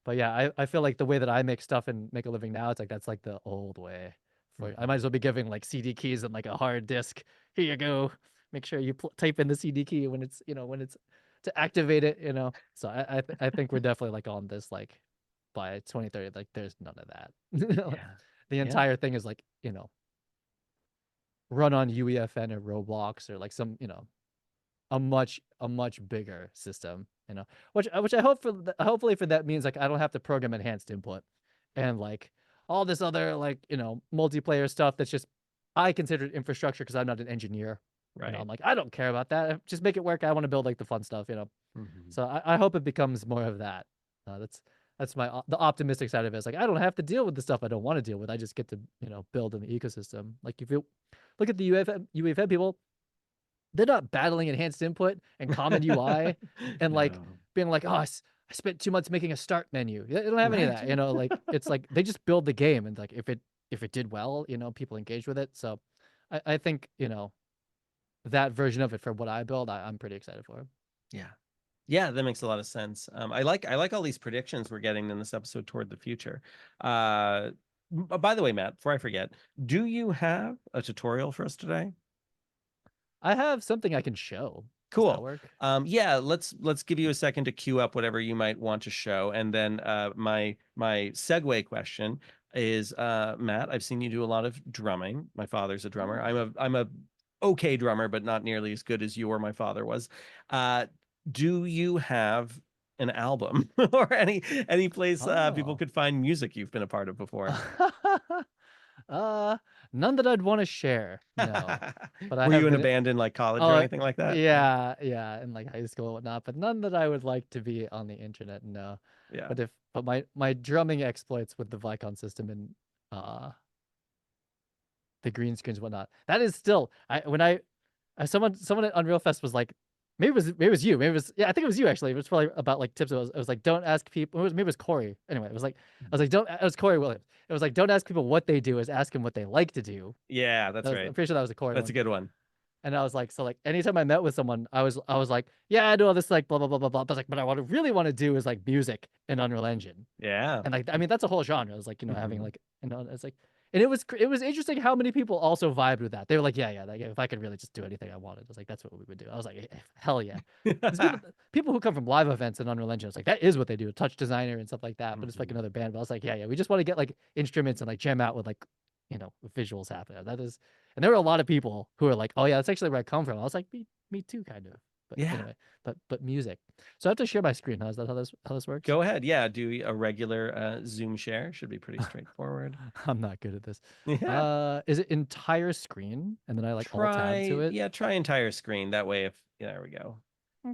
But yeah, I feel like the way that I make stuff and make a living now, it's like that's like the old way. I might Mhm. as well be giving like CD keys and like a hard disk. Here you go. Make sure you type in the CD key when it's to activate it. So I think we're definitely like on this like by 2030. Like there's none of that. Yeah. The Yeah. entire thing is like run on UEFN or Roblox or like some a much bigger system, which I hope for hopefully for that means like I don't have to program enhanced input and like all this other like multiplayer stuff that's just I consider it infrastructure because I'm not an engineer. Right. I'm like I don't care about that. Just make it work. I want to build like the fun stuff. Mhm. So I hope it becomes more of that. That's my the optimistic side of it. It's like I don't have to deal with the stuff I don't want to deal with. I just get to build in the ecosystem. Like if you look at the UEFN people, they're not battling enhanced input and common UI and like No. being like, oh, I spent 2 months making a start menu. They don't have any of Right. that, Like it's like they just build the game and like if it did well, people engage with it. So I think that version of it for what I build, I'm pretty excited for. Yeah. Yeah, that makes a lot of sense. I like all these predictions we're getting in this episode toward the future. By the way, Matt, before I forget, do you have a tutorial for us today? I have something I can show. Does that Cool. work? Yeah, let's give you a second to queue up whatever you might want to show, and then my segue question is, Matt, I've seen you do a lot of drumming. My father's a drummer. Oh. I'm a okay drummer, but not nearly as good as you or my father was. Uh, do you have an album or any place people Oh. could find music you've been a part of before? uh, None that I'd want to share. No, but I Were you have in a been. band in like college or Oh, anything like that? Yeah. yeah, yeah, in like high school and whatnot, but none that I would like to be on the internet. No, Yeah. but my drumming exploits with the Vicon system and uh the green screens and whatnot. That is still someone at Unreal Fest was like, maybe it was you, maybe it was, yeah, I think it was you actually. It was probably about like tips. It was like, don't ask people. Maybe it was Corey. Anyway, I was like, don't. It was Corey Williams. It was like, don't ask people what they do, is ask them what they like to do. Yeah, that's I'm right. pretty sure that was a Corey That's one. a good one. And I was like, so like anytime I met with someone, I was like, yeah, I do all this like blah blah blah blah blah. But like, but I what I really want to do is like music in Unreal Engine. Yeah. And like, I mean, that's a whole genre. It's like, having Mhm. like, it's like, and it was interesting how many people also vibed with that. They were like, yeah, yeah, like, if I could really just do anything I wanted, I was like, that's what we would do. I was like, hell yeah. Because people who come from live events in Unreal Engine, it's like that is what they do, touch designer and stuff like that. But it's like Mhm. another band. But I was like, yeah, yeah, we just want to get like instruments and like jam out with like, visuals happening. That is, and there were a lot of people who were like, oh yeah, that's actually where I come from. I was like, me too, kind of. But Yeah. anyway, but music. So I have to share my screen. Huh? Is that how this works? Go ahead. Yeah, do a regular Zoom share. Should be pretty straightforward. I'm not good at this. Yeah. Is it entire screen and then I like alt tab to it? Try entire screen. That way if yeah, there we go. We're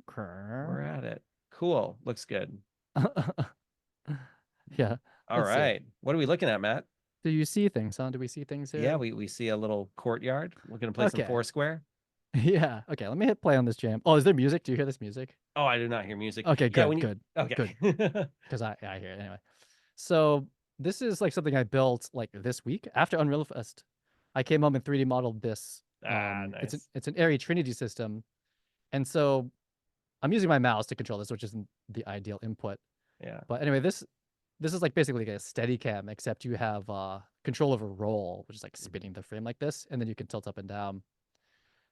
Okay. at it. Cool. Looks good. Yeah, All let's see. right. What are we looking at, Matt? Do you see things, huh? Do we see things Yeah, here? we see a little courtyard. We're gonna play some Okay. Foursquare. Yeah. Okay. Let me hit play on this jam. Oh, is there music? Do you hear this music? Oh, I do not hear music. Okay. Yeah, Good. when you Good. Good. okay. Because I hear it anyway. So this is like something I built like this week after Unreal Fest. I came home and 3D modeled this. Ah, It's an nice. it's an Airy Trinity system, and so I'm using my mouse to control this, which isn't the ideal input. Yeah. But anyway, this is like basically like a steady cam, except you have control over roll, which is like Mhm. spinning the frame like this, and then you can tilt up and down.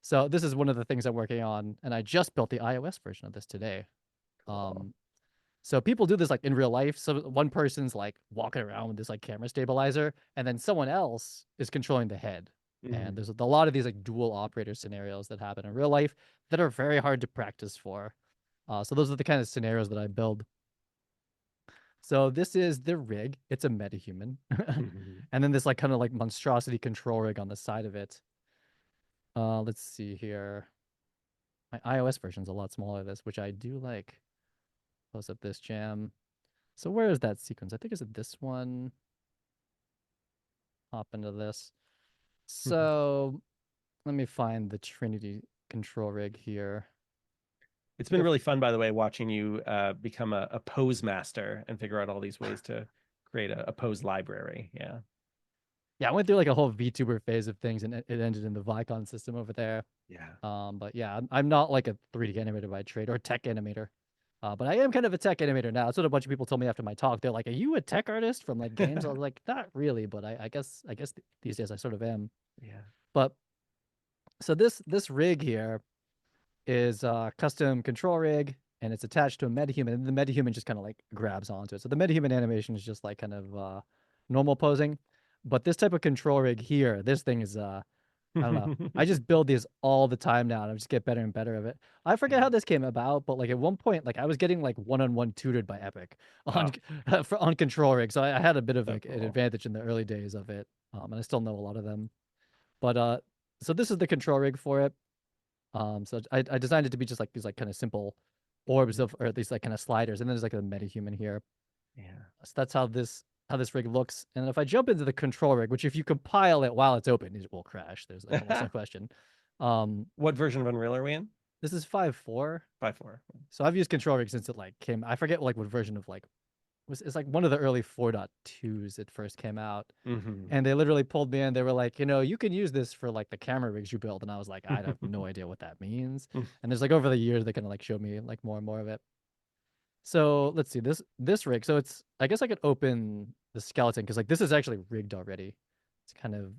So this is one of the things I'm working on, and I just built the iOS version of this today. Cool. Um, so people do this like in real life. So one person's like walking around with this like camera stabilizer, and then someone else is controlling the head. And Mhm. there's a lot of these like dual operator scenarios that happen in real life that are very hard to practice for. So those are the kind of scenarios that I build. So this is the rig. It's a metahuman. Mhm. And then this like kind of like monstrosity control rig on the side of it. Let's see here. My iOS version is a lot smaller than this, which I do like. Close up this jam. So where is that sequence? I think is it this one? Hop into this. So let me find the Trinity control rig here. It's I think been really fun, by the way, watching you become a pose master and figure out all these ways to create a pose library. Yeah. yeah, I went through like a whole VTuber phase of things, and it ended in the Vicon system over there. Yeah. But yeah, I'm not like a 3D animator by trade or tech animator. But I am kind of a tech animator now. That's what a bunch of people told me after my talk. They're like, "Are you a tech artist from like games?" I was like, "Not really, but I guess these days I sort of am." Yeah. But so this rig here is a custom control rig, and it's attached to a metahuman, and the metahuman just kind of like grabs onto it. So the metahuman animation is just like kind of normal posing. But this type of control rig here, this thing is I don't know. I just build these all the time now, and I just get better and better of it. I forget Yeah. how this came about, but like at one point, like I was getting like one-on-one tutored by Epic on Oh, on control rig, so I had a bit of so like an cool. advantage in the early days of it, and I still know a lot of them. But so this is the control rig for it. So I designed it to be just like these like kind of simple orbs of, or at least like kind of sliders, and then there's like a metahuman here. Yeah. So that's how this rig looks. And if I jump into the control rig, which if you compile it while it's open, it will crash. There's like almost no question. Um, What version of Unreal are we in? this is 5.4. 5.4. So I've used control rig since it like came. I forget like what version of like it's like one of the early 4.2s it first came out. Hmm. And they literally pulled me in. They were like, you can use this for like the camera rigs you build. And I was like, I have no idea what that means. And there's like over the years they kind of like showed me like more and more of it. So let's see this rig. So it's I guess I could open the skeleton because like this is actually rigged already. It's kind of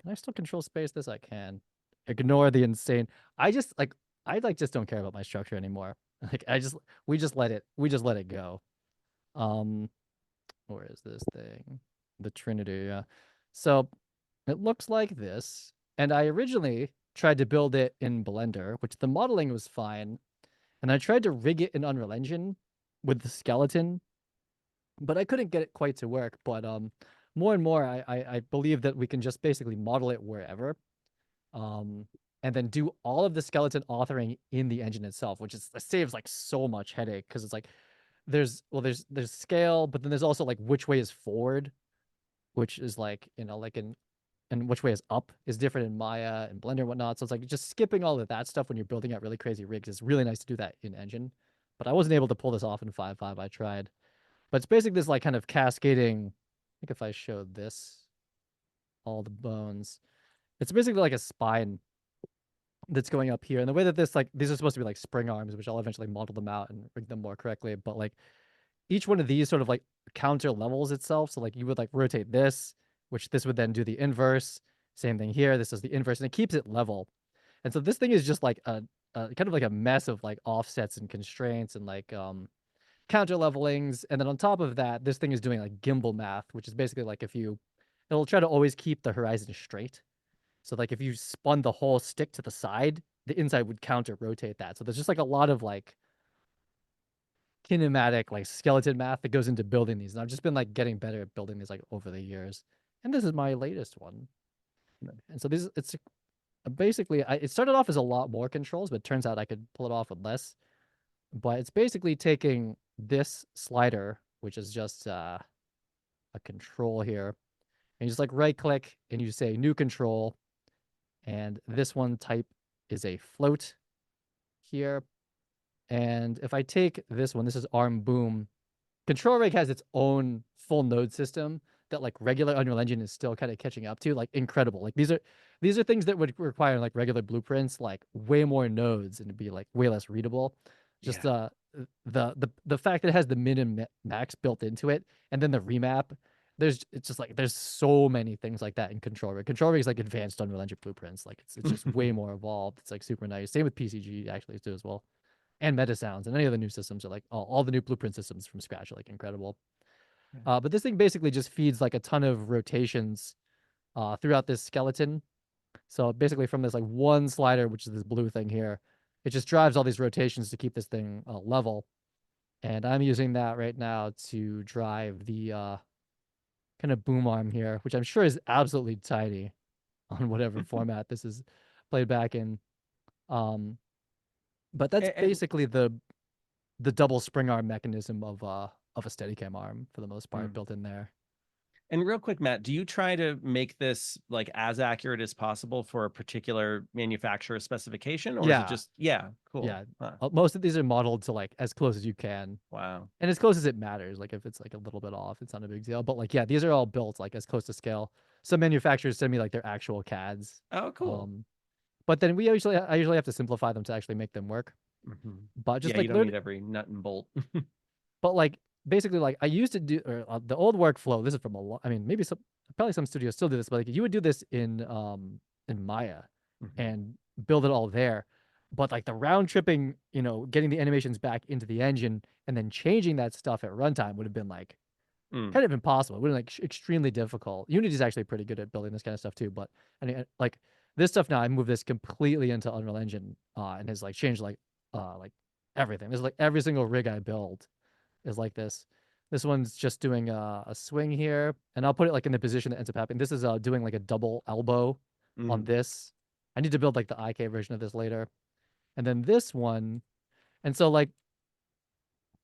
can I still control space? This I can. Ignore the insane. I just like I like just don't care about my structure anymore. Like we just let it go. Um where is this thing? The Trinity, yeah. So it looks like this. And I originally tried to build it in Blender, which the modeling was fine. And I tried to rig it in Unreal Engine with the skeleton, but I couldn't get it quite to work. But more and more, I believe that we can just basically model it wherever, um, and then do all of the skeleton authoring in the engine itself, which is it saves like so much headache because it's like there's scale, but then there's also like which way is forward, which is like like in and which way is up is different in Maya and Blender and whatnot. So it's like just skipping all of that stuff when you're building out really crazy rigs is really nice to do that in engine. But I wasn't able to pull this off in 5.5. I tried. But it's basically this like kind of cascading. I think if I showed this, all the bones, it's basically like a spine that's going up here. And the way that this like these are supposed to be like spring arms, which I'll eventually model them out and rig them more correctly. But like each one of these sort of like counter levels itself. So like you would like rotate this, which this would then do the inverse. Same thing here. This is the inverse, and it keeps it level. And so this thing is just like a kind of like a mess of like offsets and constraints and like counter levelings. And then on top of that, this thing is doing like gimbal math, which is basically like if you it'll try to always keep the horizon straight. So like if you spun the whole stick to the side, the inside would counter rotate that. So there's just like a lot of like kinematic like skeleton math that goes into building these. And I've just been like getting better at building these like over the years. And this is my latest one. And so this it's basically it started off as a lot more controls, but it turns out I could pull it off with less. But it's basically taking this slider, which is just a control here, and you just like right click and you say new control, and this one type is a float here. And if I take this one, this is arm boom. Control Rig has its own full node system that like regular Unreal Engine is still kind of catching up to. Like incredible. Like these are things that would require like regular blueprints, like way more nodes and to be like way less readable. Just Yeah. the fact that it has the min and max built into it, and then the remap. It's just like there's so many things like that in Control Rig. Control Rig is like advanced Unreal Engine blueprints. Like it's just way more evolved. It's like super nice. Same with PCG actually too as well, and meta sounds and any of the new systems are like all the new blueprint systems from scratch are like incredible. But this thing basically just feeds like a ton of rotations throughout this skeleton. So basically from this like one slider, which is this blue thing here, it just drives all these rotations to keep this thing level. And I'm using that right now to drive the kind of boom arm here, which I'm sure is absolutely tiny on whatever format this is played back in. Um, but that's And, basically the double spring arm mechanism of a Steadicam arm for the most part mm. built in there. And real quick, Matt, do you try to make this like as accurate as possible for a particular manufacturer specification, or is it Yeah, just yeah, cool. yeah. Huh. Most of these are modeled to like as close as you can, Wow. and as close as it matters. Like if it's like a little bit off, it's not a big deal. But like yeah, these are all built like as close to scale. Some manufacturers send me like their actual CADs. Oh, cool. Um, but then I usually have to simplify them to actually make them work. Hmm. But just Yeah, you like don't learn need every nut and bolt. but like basically like I used to do or, the old workflow. This is from a lot. I mean, maybe probably some studios still do this, but like you would do this in Maya Mhm. and build it all there. But like the round tripping, getting the animations back into the engine and then changing that stuff at runtime would have been like Mm. kind of impossible. It would have been like extremely difficult. Unity's actually pretty good at building this kind of stuff too. But I mean, like this stuff now, I moved this completely into Unreal Engine and has like changed like everything. This is like every single rig I build is like this. This one's just doing a swing here, and I'll put it like in the position that ends up happening. This is doing like a double elbow on Mm. this. I need to build like the IK version of this later, and then this one. And so like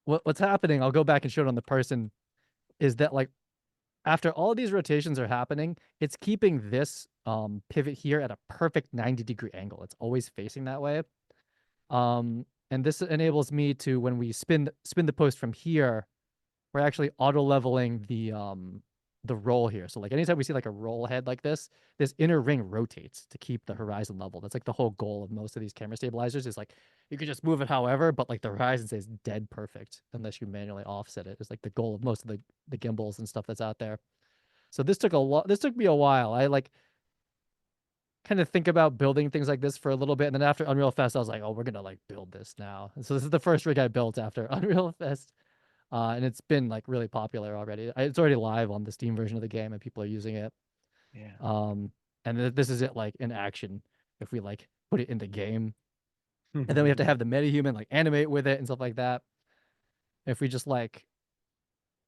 what's happening? I'll go back and show it on the person. Is that like after all of these rotations are happening, it's keeping this pivot here at a perfect 90-degree angle. It's always facing that way. And this enables me to when we spin the post from here we're actually auto leveling the roll here. So like anytime we see like a roll head like this inner ring rotates to keep the horizon level. That's like the whole goal of most of these camera stabilizers is like you can just move it however, but like the horizon stays dead perfect unless you manually offset it. It's like the goal of most of the gimbals and stuff that's out there. So this took a lot. This took me a while. I like kind of think about building things like this for a little bit, and then after Unreal Fest, I was like, oh, we're gonna like build this now. And so this is the first rig I built after Unreal Fest, and it's been like really popular already. It's already live on the Steam version of the game, and people are using it. Yeah. Um, and this is it like in action if we like put it in the game, and then we have to have the metahuman like animate with it and stuff like that. If we just like,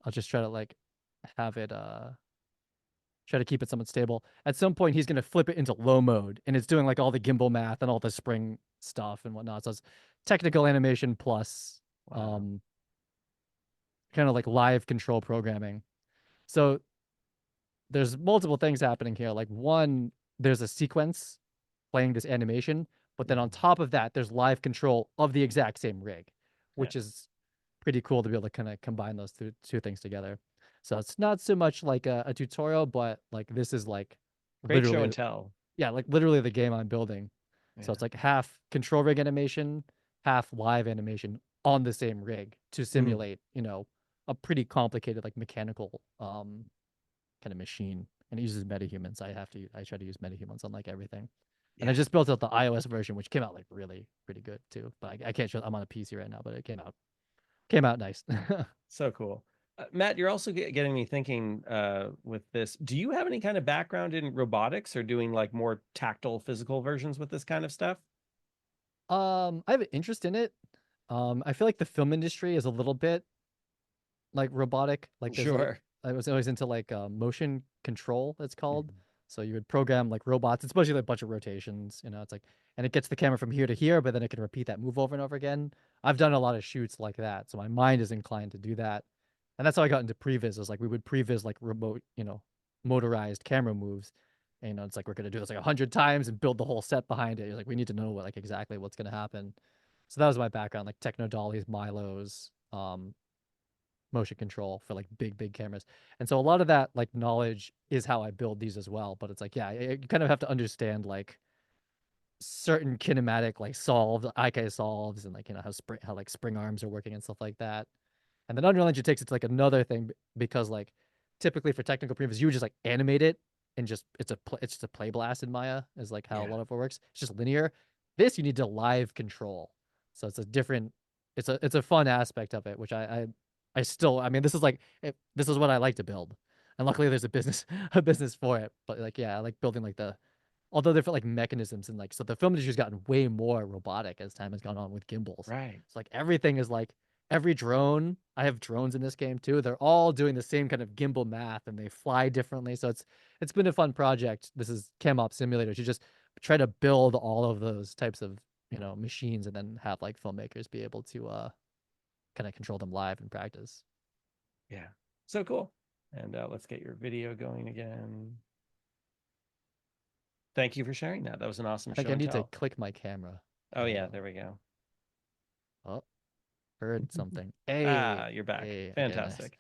I'll just try to like have it try to keep it somewhat stable. At some point, he's going to flip it into low mode, and it's doing like all the gimbal math and all the spring stuff and whatnot. So it's technical animation plus Wow. um, kind of like live control programming. So there's multiple things happening here. Like one, there's a sequence playing this animation, but then on Mhm. top of that, there's live control of the exact same rig, Yeah. which is pretty cool to be able to kind of combine those two things together. So it's not so much like a tutorial, but like this is like Great show literally, and tell. yeah, like literally the game I'm building. So Yeah. it's like half control rig animation, half live animation on the same rig to Mm. simulate, a pretty complicated like mechanical kind of machine. And it uses metahumans. I try to use metahumans on like everything. And I Yeah. just built out the iOS version, which came out like really pretty good too. But I can't show. I'm on a PC right now, but it came out nice. So cool. Matt, you're also getting me thinking with this. Do you have any kind of background in robotics or doing like more tactile physical versions with this kind of stuff? I have an interest in it. I feel like the film industry is a little bit like robotic. Like there's like Sure. I was always into like motion control, it's called. Mhm. So you would program like robots, especially like a bunch of rotations, it's like and it gets the camera from here to here, but then it can repeat that move over and over again. I've done a lot of shoots like that, so my mind is inclined to do that. And that's how I got into previs, is like we would previs like remote, motorized camera moves. And it's like we're gonna do this like 100 times and build the whole set behind it. You're like we need to know what like exactly what's gonna happen. So that was my background, like techno dollies, Milos, motion control for like big cameras. And so a lot of that like knowledge is how I build these as well. But it's like, yeah, you kind of have to understand like certain kinematic like solves, IK solves, and like how like spring arms are working and stuff like that. And then Unreal Engine takes it to like another thing because like typically for technical previews, you would just like animate it and just it's just a play blast in Maya is like how a Yeah. lot of it works. It's just linear. This you need to live control. So it's a fun aspect of it, which I still, I mean, this is like this is what I like to build. And luckily there's a business a business for it. But like yeah, I like building like the although different like mechanisms and like so the film industry's gotten way more robotic as time has gone on with gimbals. Right. It's like everything is like every drone. I have drones in this game too. They're all doing the same kind of gimbal math and they fly differently. So it's been a fun project. This is Chem Op Simulator to just try to build all of those types of machines and then have like filmmakers be able to kind of control them live in practice. Yeah. So cool. And let's get your video going again. Thank you for sharing that. That was an awesome I think show I and need to tell. click my camera. Oh yeah, there we go. Oh, heard something. You're back. Okay, nice. Fantastic.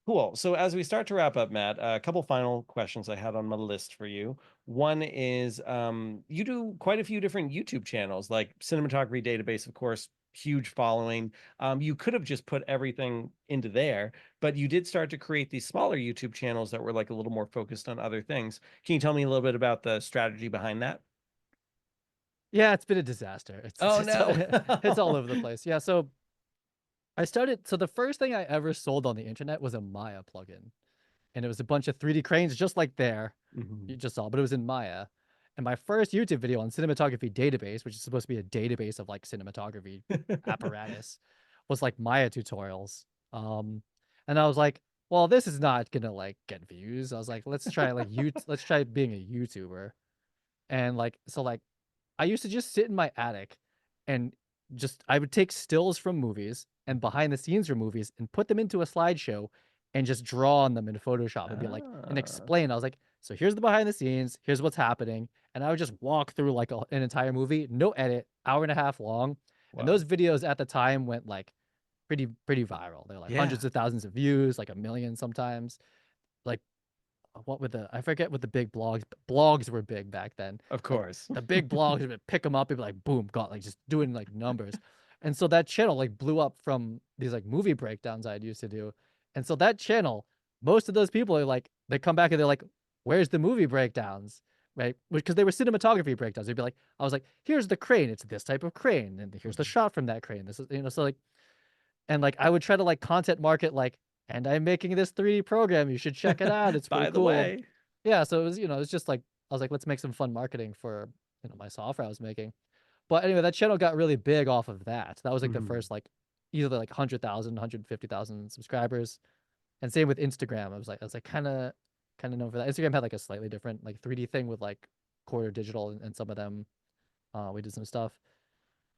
Cool. So as we start to wrap up, Matt, a couple final questions I had on my list for you. One is you do quite a few different YouTube channels, like Cinematography Database, of course, huge following. You could have just put everything into there, but you did start to create these smaller YouTube channels that were like a little more focused on other things. Can you tell me a little bit about the strategy behind that? Yeah, it's been a disaster. Oh no. It's all over the place. Yeah, so so the first thing I ever sold on the internet was a Maya plugin. And it was a bunch of 3D cranes just like there. You Mhm. just saw, but it was in Maya. And my first YouTube video on cinematography database, which is supposed to be a database of like cinematography apparatus, was like Maya tutorials. Um, and I was like, well, this is not gonna like get views. I was like, let's try being a YouTuber. And like so like I used to just sit in my attic and just I would take stills from movies and behind the scenes from movies and put them into a slideshow and just draw on them in Photoshop and be like and Ah, explain. I was like, so here's the behind the scenes, here's what's happening, and I would just walk through like an entire movie, no edit, hour and a half long, and wow. those videos at the time went like pretty viral. They're like Yeah, hundreds of thousands of views, like a million sometimes. Like what with the, I forget what the big blogs, blogs were big back then, of but course. the big blogs would pick them up and be like boom, got like just doing like numbers. And so that channel like blew up from these like movie breakdowns I'd used to do. And so that channel, most of those people are like, they come back and they're like, where's the movie breakdowns, right? Because they were cinematography breakdowns. They'd be like, I was like, here's the crane, it's this type of crane, and here's the Mhm. shot from that crane, this is, so like, and like I would try to like content market like, and I'm making this 3D program, you should check it out, it's pretty By the cool. way. Yeah, so it was, it's just like, I was like, let's make some fun marketing for, my software I was making. But anyway, that channel got really big off of that. That was like the Mhm. first like either like 100,000, 150,000 subscribers. And same with Instagram. I was like kind of known for that. Instagram had like a slightly different like 3D thing with like quarter digital, and some of them we did some stuff.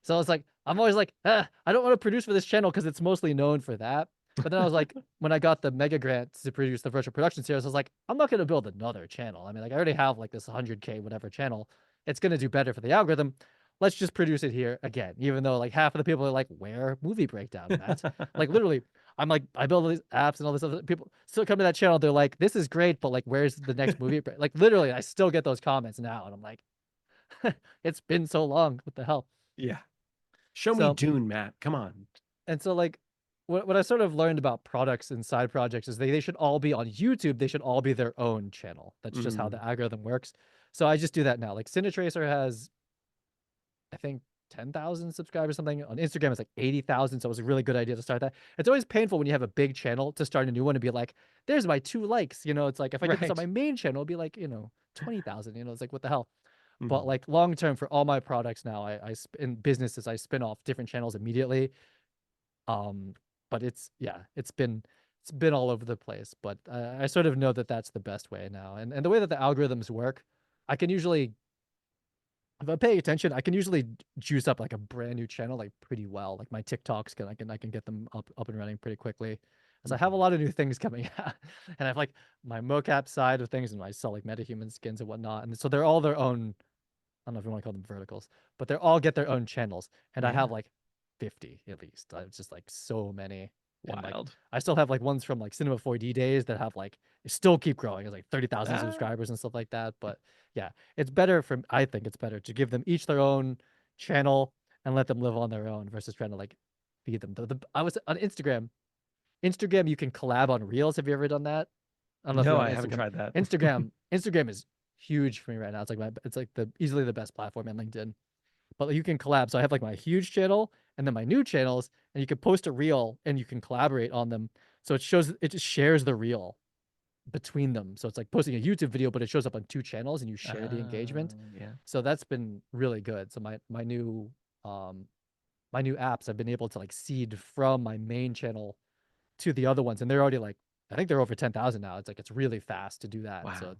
So it's like I'm always like, I don't want to produce for this channel because it's mostly known for that. But then I was like, when I got the mega grant to produce the virtual production series, I was like, I'm not gonna build another channel. I mean, like I already have like this 100K whatever channel. It's gonna do better for the algorithm. Let's just produce it here again. Even though like half of the people are like, where movie breakdown, Matt? Like literally, I'm like, I build all these apps and all this stuff. People still come to that channel. They're like, this is great, but like, where's the next movie? Like literally, I still get those comments now, and I'm like, it's been so long. What the hell? Yeah. Show me So Dune, Matt. Come on. And so like what I sort of learned about products and side projects is they should all be on YouTube. They should all be their own channel. That's just how Mhm. the algorithm works. So I just do that now. Like Cinetracer has, I think, 10,000 subscribers, something. On Instagram it's like 80,000. So it was a really good idea to start that. It's always painful when you have a big channel to start a new one and be like, there's my 2 likes. It's like if I did this on Right. my main channel, it'd be like, 20,000. It's like, what the hell? But Mhm. like long term for all my products now, in businesses, I spin off different channels immediately. um but it's been all over the place, but I sort of know that that's the best way now. And the way that the algorithms work, I can usually, if I pay attention, I can usually juice up like a brand new channel like pretty well. Like my TikToks I can get them up and running pretty quickly, as I have a Mhm. lot of new things coming out. And I have like my mocap side of things, and I sell like metahuman skins and whatnot, and so they're all their own. I don't know if you want to call them verticals, but they all get their own channels. And I have Yeah. like 50 at least. It's just like so many. And like Wild. I still have like ones from like Cinema 4D days that have like, they still keep growing. It's like 30,000 Ah. subscribers and stuff like that. But yeah, it's better for, I think it's better to give them each their own channel and let them live on their own versus trying to like feed them. I was on Instagram. Instagram, you can collab on Reels. Have you ever done that? I don't know if No, you're on I haven't Instagram. tried that. Instagram is huge for me right now. It's like the easily the best platform in LinkedIn. But like, you can collab. So I have like my huge channel and then my new channels, and you can post a reel and you can collaborate on them. So it just shares the reel between them. So it's like posting a YouTube video, but it shows up on two channels and you share the engagement. Yeah. So that's been really good. So um my new apps, I've been able to like seed from my main channel to the other ones, and they're already like, I think they're over 10,000 now. It's like it's really fast to do that, so Wow.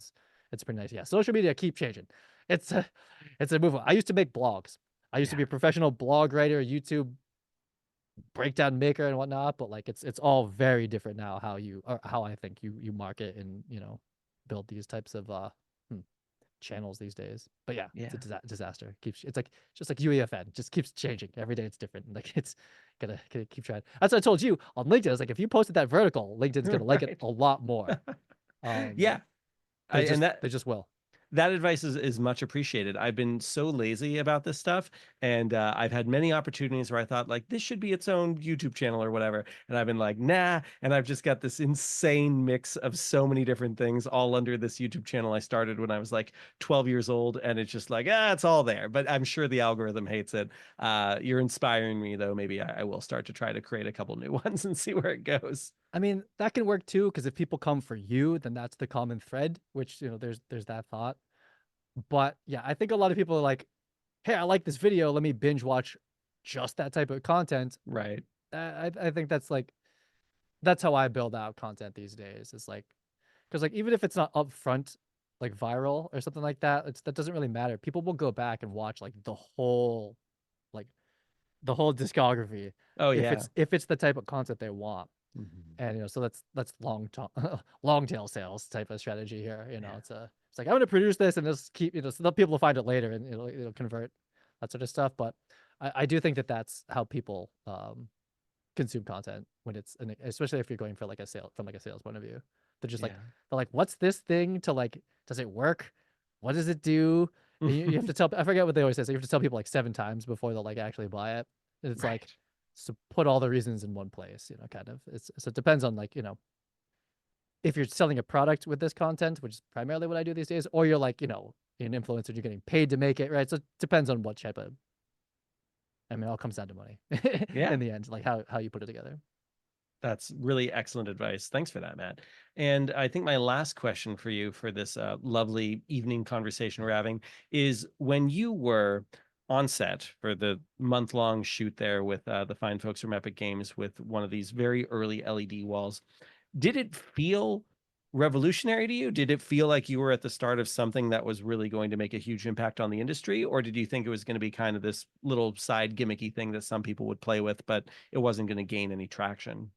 it's pretty nice. Yeah, social media keep changing. It's a it's a move. I used to make blogs. I used to Yeah. be a professional blog writer, YouTube breakdown maker, and whatnot. But like it's all very different now. How I think you market and build these types of hmm, channels these days. But yeah, it's a Yeah. disaster. It's like just like UEFN, just keeps changing every day. It's different. Like it's gotta keep trying. That's what I told you on LinkedIn. It's like if you posted that vertical, LinkedIn's gonna like it Right. a lot more. Um, Yeah. I they and just that they just will. that advice is much appreciated. I've been so lazy about this stuff, and I've had many opportunities where I thought like this should be its own YouTube channel or whatever, and I've been like, nah. And I've just got this insane mix of so many different things all under this YouTube channel I started when I was like 12 years old, and it's just like it's all there. But I'm sure the algorithm hates it. You're inspiring me though. Maybe I will start to try to create a couple new ones and see where it goes. I mean, that can work too, because if people come for you, then that's the common thread. Which there's that thought. But yeah, I think a lot of people are like, hey, I like this video. Let me binge watch just that type of content. Right. I think that's how I build out content these days. Is like, because like even if it's not upfront like viral or something like that, that doesn't really matter. People will go back and watch like the whole discography Oh if yeah. it's the type of content they want. Mhm. And so that's long tail sales type of strategy here. Yeah. It's like I'm gonna produce this and just keep so the people will find it later and it'll convert, that sort of stuff. But I do think that that's how people consume content when it's especially if you're going for like a sale from like a sales point of view. They're just like Yeah. they're like, what's this thing to like? Does it work? What does it do? And you have to tell. I forget what they always say. So you have to tell people like 7 times before they'll like actually buy it. And it's like Right. so put all the reasons in one place. Kind of. It's so it depends on like if you're selling a product with this content, which is primarily what I do these days, or you're like an influencer, you're getting paid to make it, right? So it depends on what type of. I mean, it all comes down to money Yeah. in the end, like how you put it together. That's really excellent advice. Thanks for that, Matt. And I think my last question for you for this lovely evening conversation we're having is when you were on set for the month-long shoot there with the fine folks from Epic Games with one of these very early LED walls, did it feel revolutionary to you? Did it feel like you were at the start of something that was really going to make a huge impact on the industry? Or did you think it was going to be kind of this little side gimmicky thing that some people would play with, but it wasn't going to gain any traction?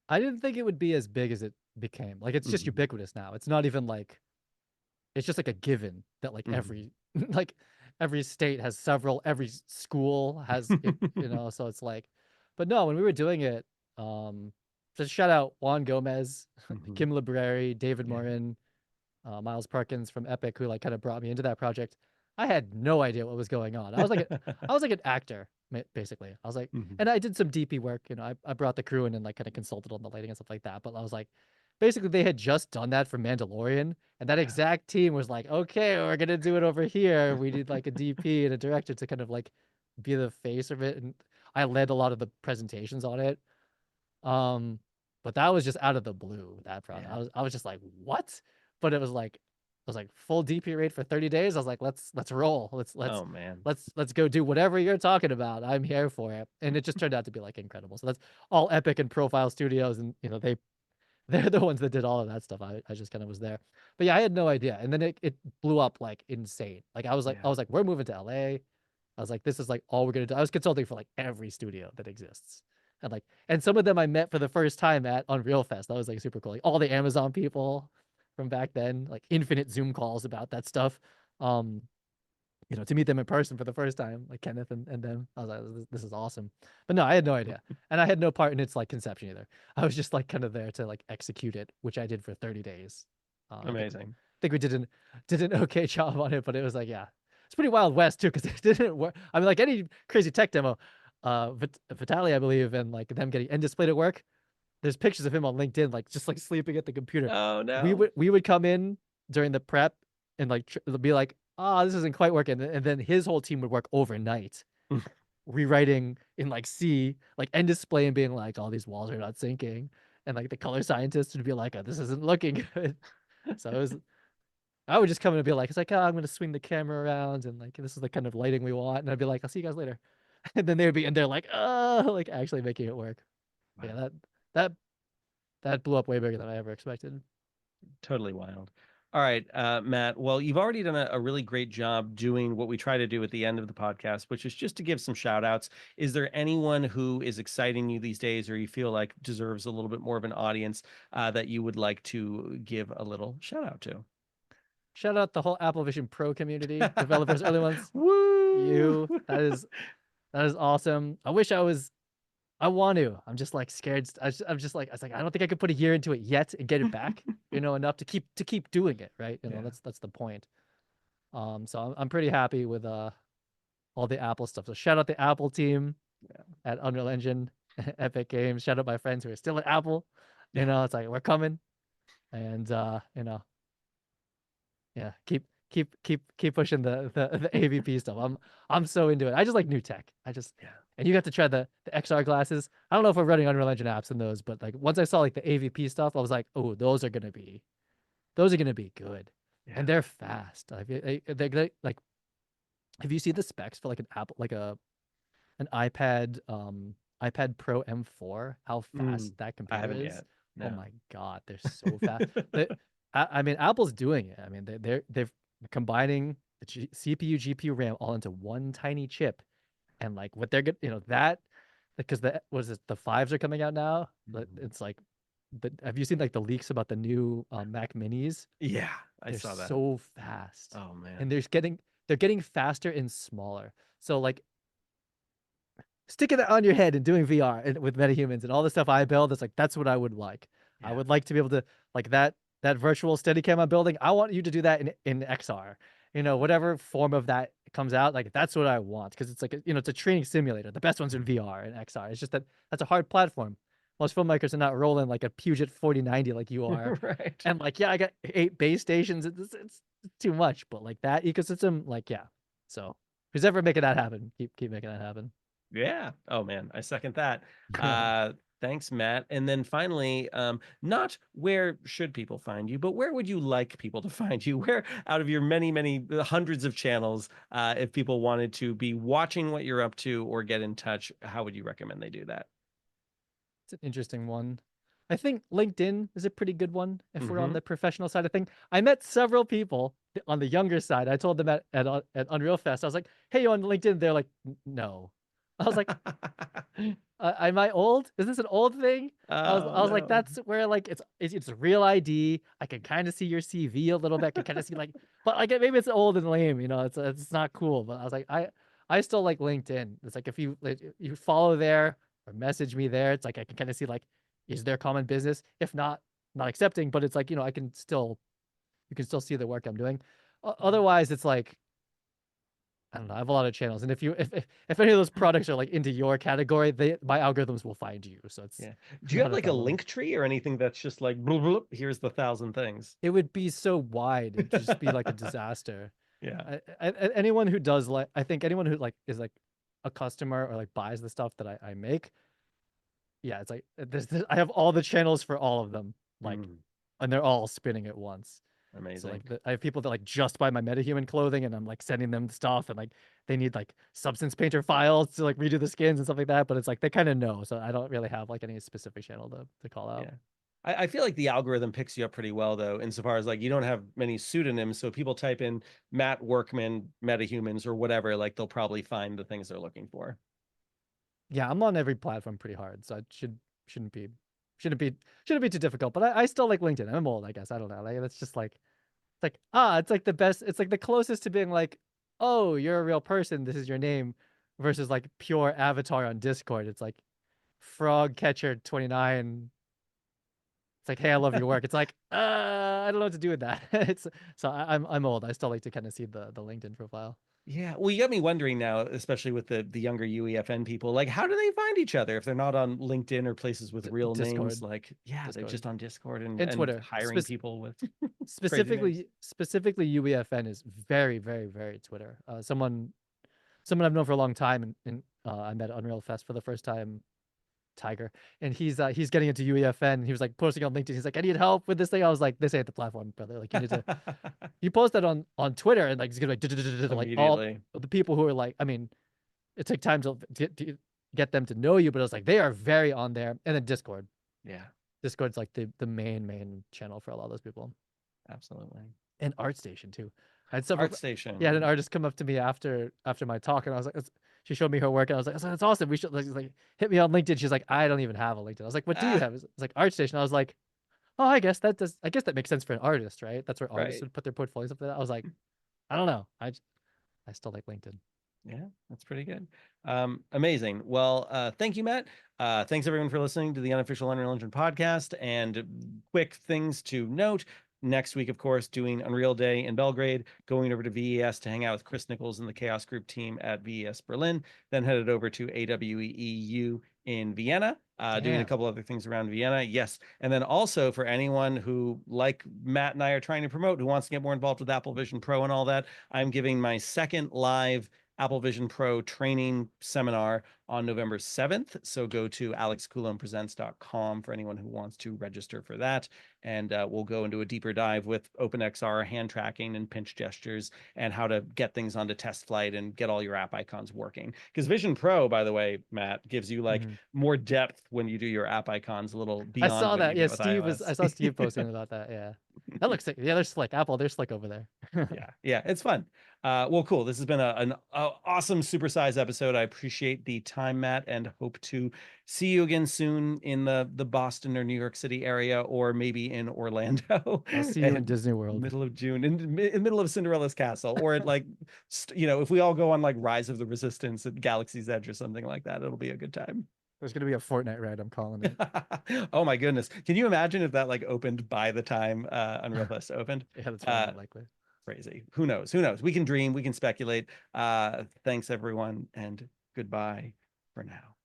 I didn't think it would be as big as it became. Like it's just Mhm, ubiquitous now. It's not even like it's just like a given that like mhm. every like every state has several, every school has it. So it's like, but no, when we were doing it, just shout out Juan Gomez, Mhm. Kim Libreri, David Yeah. Morin, Miles Parkins from Epic, who like kind of brought me into that project. I had no idea what was going on. I was like an actor basically. I was like, Mhm. and I did some DP work. I brought the crew in and like kind of consulted on the lighting and stuff like that. But I was like, basically they had just done that for Mandalorian, and that Yeah. exact team was like, okay, we're gonna do it over here. We need like a DP and a director to kind of like be the face of it, and I led a lot of the presentations on it. Um, but that was just out of the blue. That project, Yeah. I was just like, what? But it was like full DP rate for 30 days. I was like, let's roll. Oh, man. Let's go do whatever you're talking about. I'm here for it. And it just turned out to be like incredible. So that's all Epic and Profile Studios, and they're the ones that did all of that stuff. I just kind of was there. But yeah, I had no idea. And then it blew up like insane. Like I Yeah. was like, we're moving to LA. I was like, this is like all we're gonna do. I was consulting for like every studio that exists. And some of them I met for the first time at Unreal Fest. That was like super cool. Like all the Amazon people from back then, like infinite Zoom calls about that stuff. Um, to meet them in person for the first time, like Kenneth and them. I was like, this is awesome. But no, I had no idea. And I had no part in its like conception either. I was just like kind of there to like execute it, which I did for 30 days. Amazing. I think we did an okay job on it, but it was like, yeah. It's pretty Wild West too, because it didn't work. I mean, like any crazy tech demo, Vitali, I believe, and like them getting end display to work. There's pictures of him on LinkedIn, like just like sleeping at the computer. Oh, We no. would we would come in during the prep and like be like, this isn't quite working, and then his whole team would work overnight, rewriting in like C, like end display, and being like, "Oh, these walls are not syncing," and like the color scientist would be like, "This isn't looking good." So I would just come in and be like, "It's like, I'm gonna swing the camera around, and like this is the kind of lighting we want," and I'd be like, "I'll see you guys later," and then they'd be in there like, like actually making it work. Wow. Yeah, that that blew up way bigger than I ever expected. Totally wild. All right, Matt. Well, you've already done a really great job doing what we try to do at the end of the podcast, which is just to give some shout outs. Is there anyone who is exciting you these days or you feel like deserves a little bit more of an audience that you would like to give a little shout out to? Shout out the whole Apple Vision Pro community, developers, early ones. Woo! You, that is awesome. I wish I was. I want to. I'm just like scared. I'm just like I was like I don't think I could put a year into it yet and get it back. Enough to keep doing it. Right. Yeah. That's the point. So I'm pretty happy with all the Apple stuff. So shout out the Apple team Yeah. at Unreal Engine, Epic Games. Shout out my friends who are still at Apple. Yeah. It's like we're coming, and yeah, keep pushing the AVP stuff. I'm so into it. I just like new tech. Yeah. And you got to try the XR glasses. I don't know if we're running Unreal Engine apps in those, but like once I saw like the AVP stuff, I was like, oh, those are gonna be good, and Yeah. they're fast. Like like, have you seen the specs for like an Apple like an iPad Pro M4? How fast Mm, that I computer haven't is? yet. Oh No. my God, they're so fast. They, I mean, Apple's doing it. I mean, they've combining the CPU, GPU, RAM all into one tiny chip, and like what they're good, that because the was it the fives are coming out now. But Mhm. it's like, have you seen like the leaks about the new Mac Minis? Yeah, I They're saw that. so fast, Oh and man. they're getting faster and smaller. So like sticking it on your head and doing VR and with metahumans and all the stuff I build. It's like that's what I would like. I Yeah. would like to be able to like that virtual Steadicam I'm building. I want you to do that in XR. Whatever form of that comes out, like that's what I want because it's like it's a training simulator. The best ones in VR and XR. It's just that that's a hard platform. Most filmmakers are not rolling like a Puget 4090 like you are. Right. And like, yeah, I got 8 base stations. It's too much, but like that ecosystem, like, yeah. So who's ever making that happen? Keep making that happen. Yeah. Oh man, I second that. Uh Thanks, Matt. And then finally, not where should people find you, but where would you like people to find you? Where out of your many, many hundreds of channels, if people wanted to be watching what you're up to or get in touch, how would you recommend they do that? It's an interesting one. I think LinkedIn is a pretty good one if we're on Mm-hmm. the professional side of thing. I met several people on the younger side. I told them at Unreal Fest, I was like, "Hey, you on LinkedIn?" They're like, No." I was like, am I old? Is this an old thing? Oh I was like, no. that's where like it's a real ID. I can kind of see your CV a little bit. I can kind of see like, but like maybe it's old and lame. It's not cool. But I was like, I still like LinkedIn. It's like if you like, you follow there or message me there, it's like I can kind of see like, is there common business? If not, not accepting. But it's like I can still you can still see the work I'm doing. Otherwise, it's like I don't know. I have a lot of channels, and if any of those products are like into your category, they my algorithms will find you. So it's Yeah. Do you have not a like a problem. link tree or anything that's just like bloop, bloop, here's the thousand things? It would be so wide; it'd just be like a disaster. Yeah. Anyone who does like, I think anyone who like is like a customer or like buys the stuff that I make, yeah, it's like I have all the channels for all of them, like, Mm, and they're all spinning at once. So amazing. like I have people that like just buy my metahuman clothing, and I'm like sending them stuff, and like they need like substance painter files to like redo the skins and stuff like that. But it's like they kind of know, so I don't really have like any specific channel to call out. Yeah. I feel like the algorithm picks you up pretty well though, insofar as like you don't have many pseudonyms. So people type in Matt Workman, metahumans, or whatever, like they'll probably find the things they're looking for. Yeah, I'm on every platform pretty hard, so it shouldn't be shouldn't be shouldn't be too difficult. But I still like LinkedIn. I'm old, I guess. I don't know. Like it's just like it's like it's like the best. It's like the closest to being like, oh, you're a real person. This is your name, versus like pure avatar on Discord. It's like Frog Catcher 29. It's like, hey, I love your work. It's like, I don't know what to do with that. It's so I'm old. I still like to kind of see the LinkedIn profile. Yeah. Well, you got me wondering now, especially with the younger UEFN people, like how do they find each other if they're not on LinkedIn or places with real names? Discord, Like, yeah, they're Discord, just on Discord and and Twitter. hiring people with crazy names. Specifically UEFN is very, very, very Twitter. Someone I've known for a long time, and I met at Unreal Fest for the first time, Tiger, and he's getting into UEFN. He was like posting on LinkedIn. He's like, I need help with this thing. I was like, this ain't the platform, brother. Like you need to you post that on Twitter, and like it's gonna like all Immediately. the people who are like, I mean, it took time to get them to know you, but it was like they are very on there. And then Discord. Yeah, Discord's like the main channel for a lot of those people. absolutely. And ArtStation too. I had several. Yeah, I had an ArtStation. artist come up to me after my talk, and I was like, she showed me her work, and I was like, that's awesome. We should like hit me on LinkedIn. She's like, I don't even have a LinkedIn. I was like, what do you Ah, have? It's like ArtStation. I was like, oh, I guess that does. I guess that makes sense for an artist, right? That's where artists right. would put their portfolios up there. I was like, I don't know. I still like LinkedIn. Yeah, that's pretty good. Amazing. Well, thank you, Matt. Thanks everyone for listening to the unofficial Unreal Engine podcast. And quick things to note. Next week, of course, doing Unreal Day in Belgrade, going over to VES to hang out with Chris Nichols and the Chaos Group team at VES Berlin, then headed over to AWEEU in Vienna, doing a Damn. couple other things around Vienna. Yes. And then also for anyone who, like Matt and I are trying to promote, who wants to get more involved with Apple Vision Pro and all that, I'm giving my second live Apple Vision Pro training seminar on November 7th. So go to alexcoulompresents.com for anyone who wants to register for that. And we'll go into a deeper dive with OpenXR, hand tracking, and pinch gestures, and how to get things onto test flight and get all your app icons working. Because Vision Pro, by the way, Matt, gives you like Mhm. more depth when you do your app icons, a little I beyond saw what that. you Yeah, get with Steve was. I iOS. saw Steve posting about that. Yeah, that looks sick. Yeah, they're slick. Apple, they're slick over there. Yeah, yeah, it's fun. Well, cool. This has been an awesome supersize episode. I appreciate the time, Matt, and hope to see you again soon in the Boston or New York City area, or maybe in Orlando I'll see you in and Disney World. middle of June, in middle of Cinderella's castle, or at like, if we all go on like Rise of the Resistance at Galaxy's Edge or something like that, it'll be a good time. There's gonna be a Fortnite ride. I'm calling it. Oh my goodness. Can you imagine if that like opened by the time Unreal Fest opened? Yeah, that's probably Uh, not likely. Crazy. Who knows? Who knows? We can dream, we can speculate. Thanks everyone, and goodbye for now.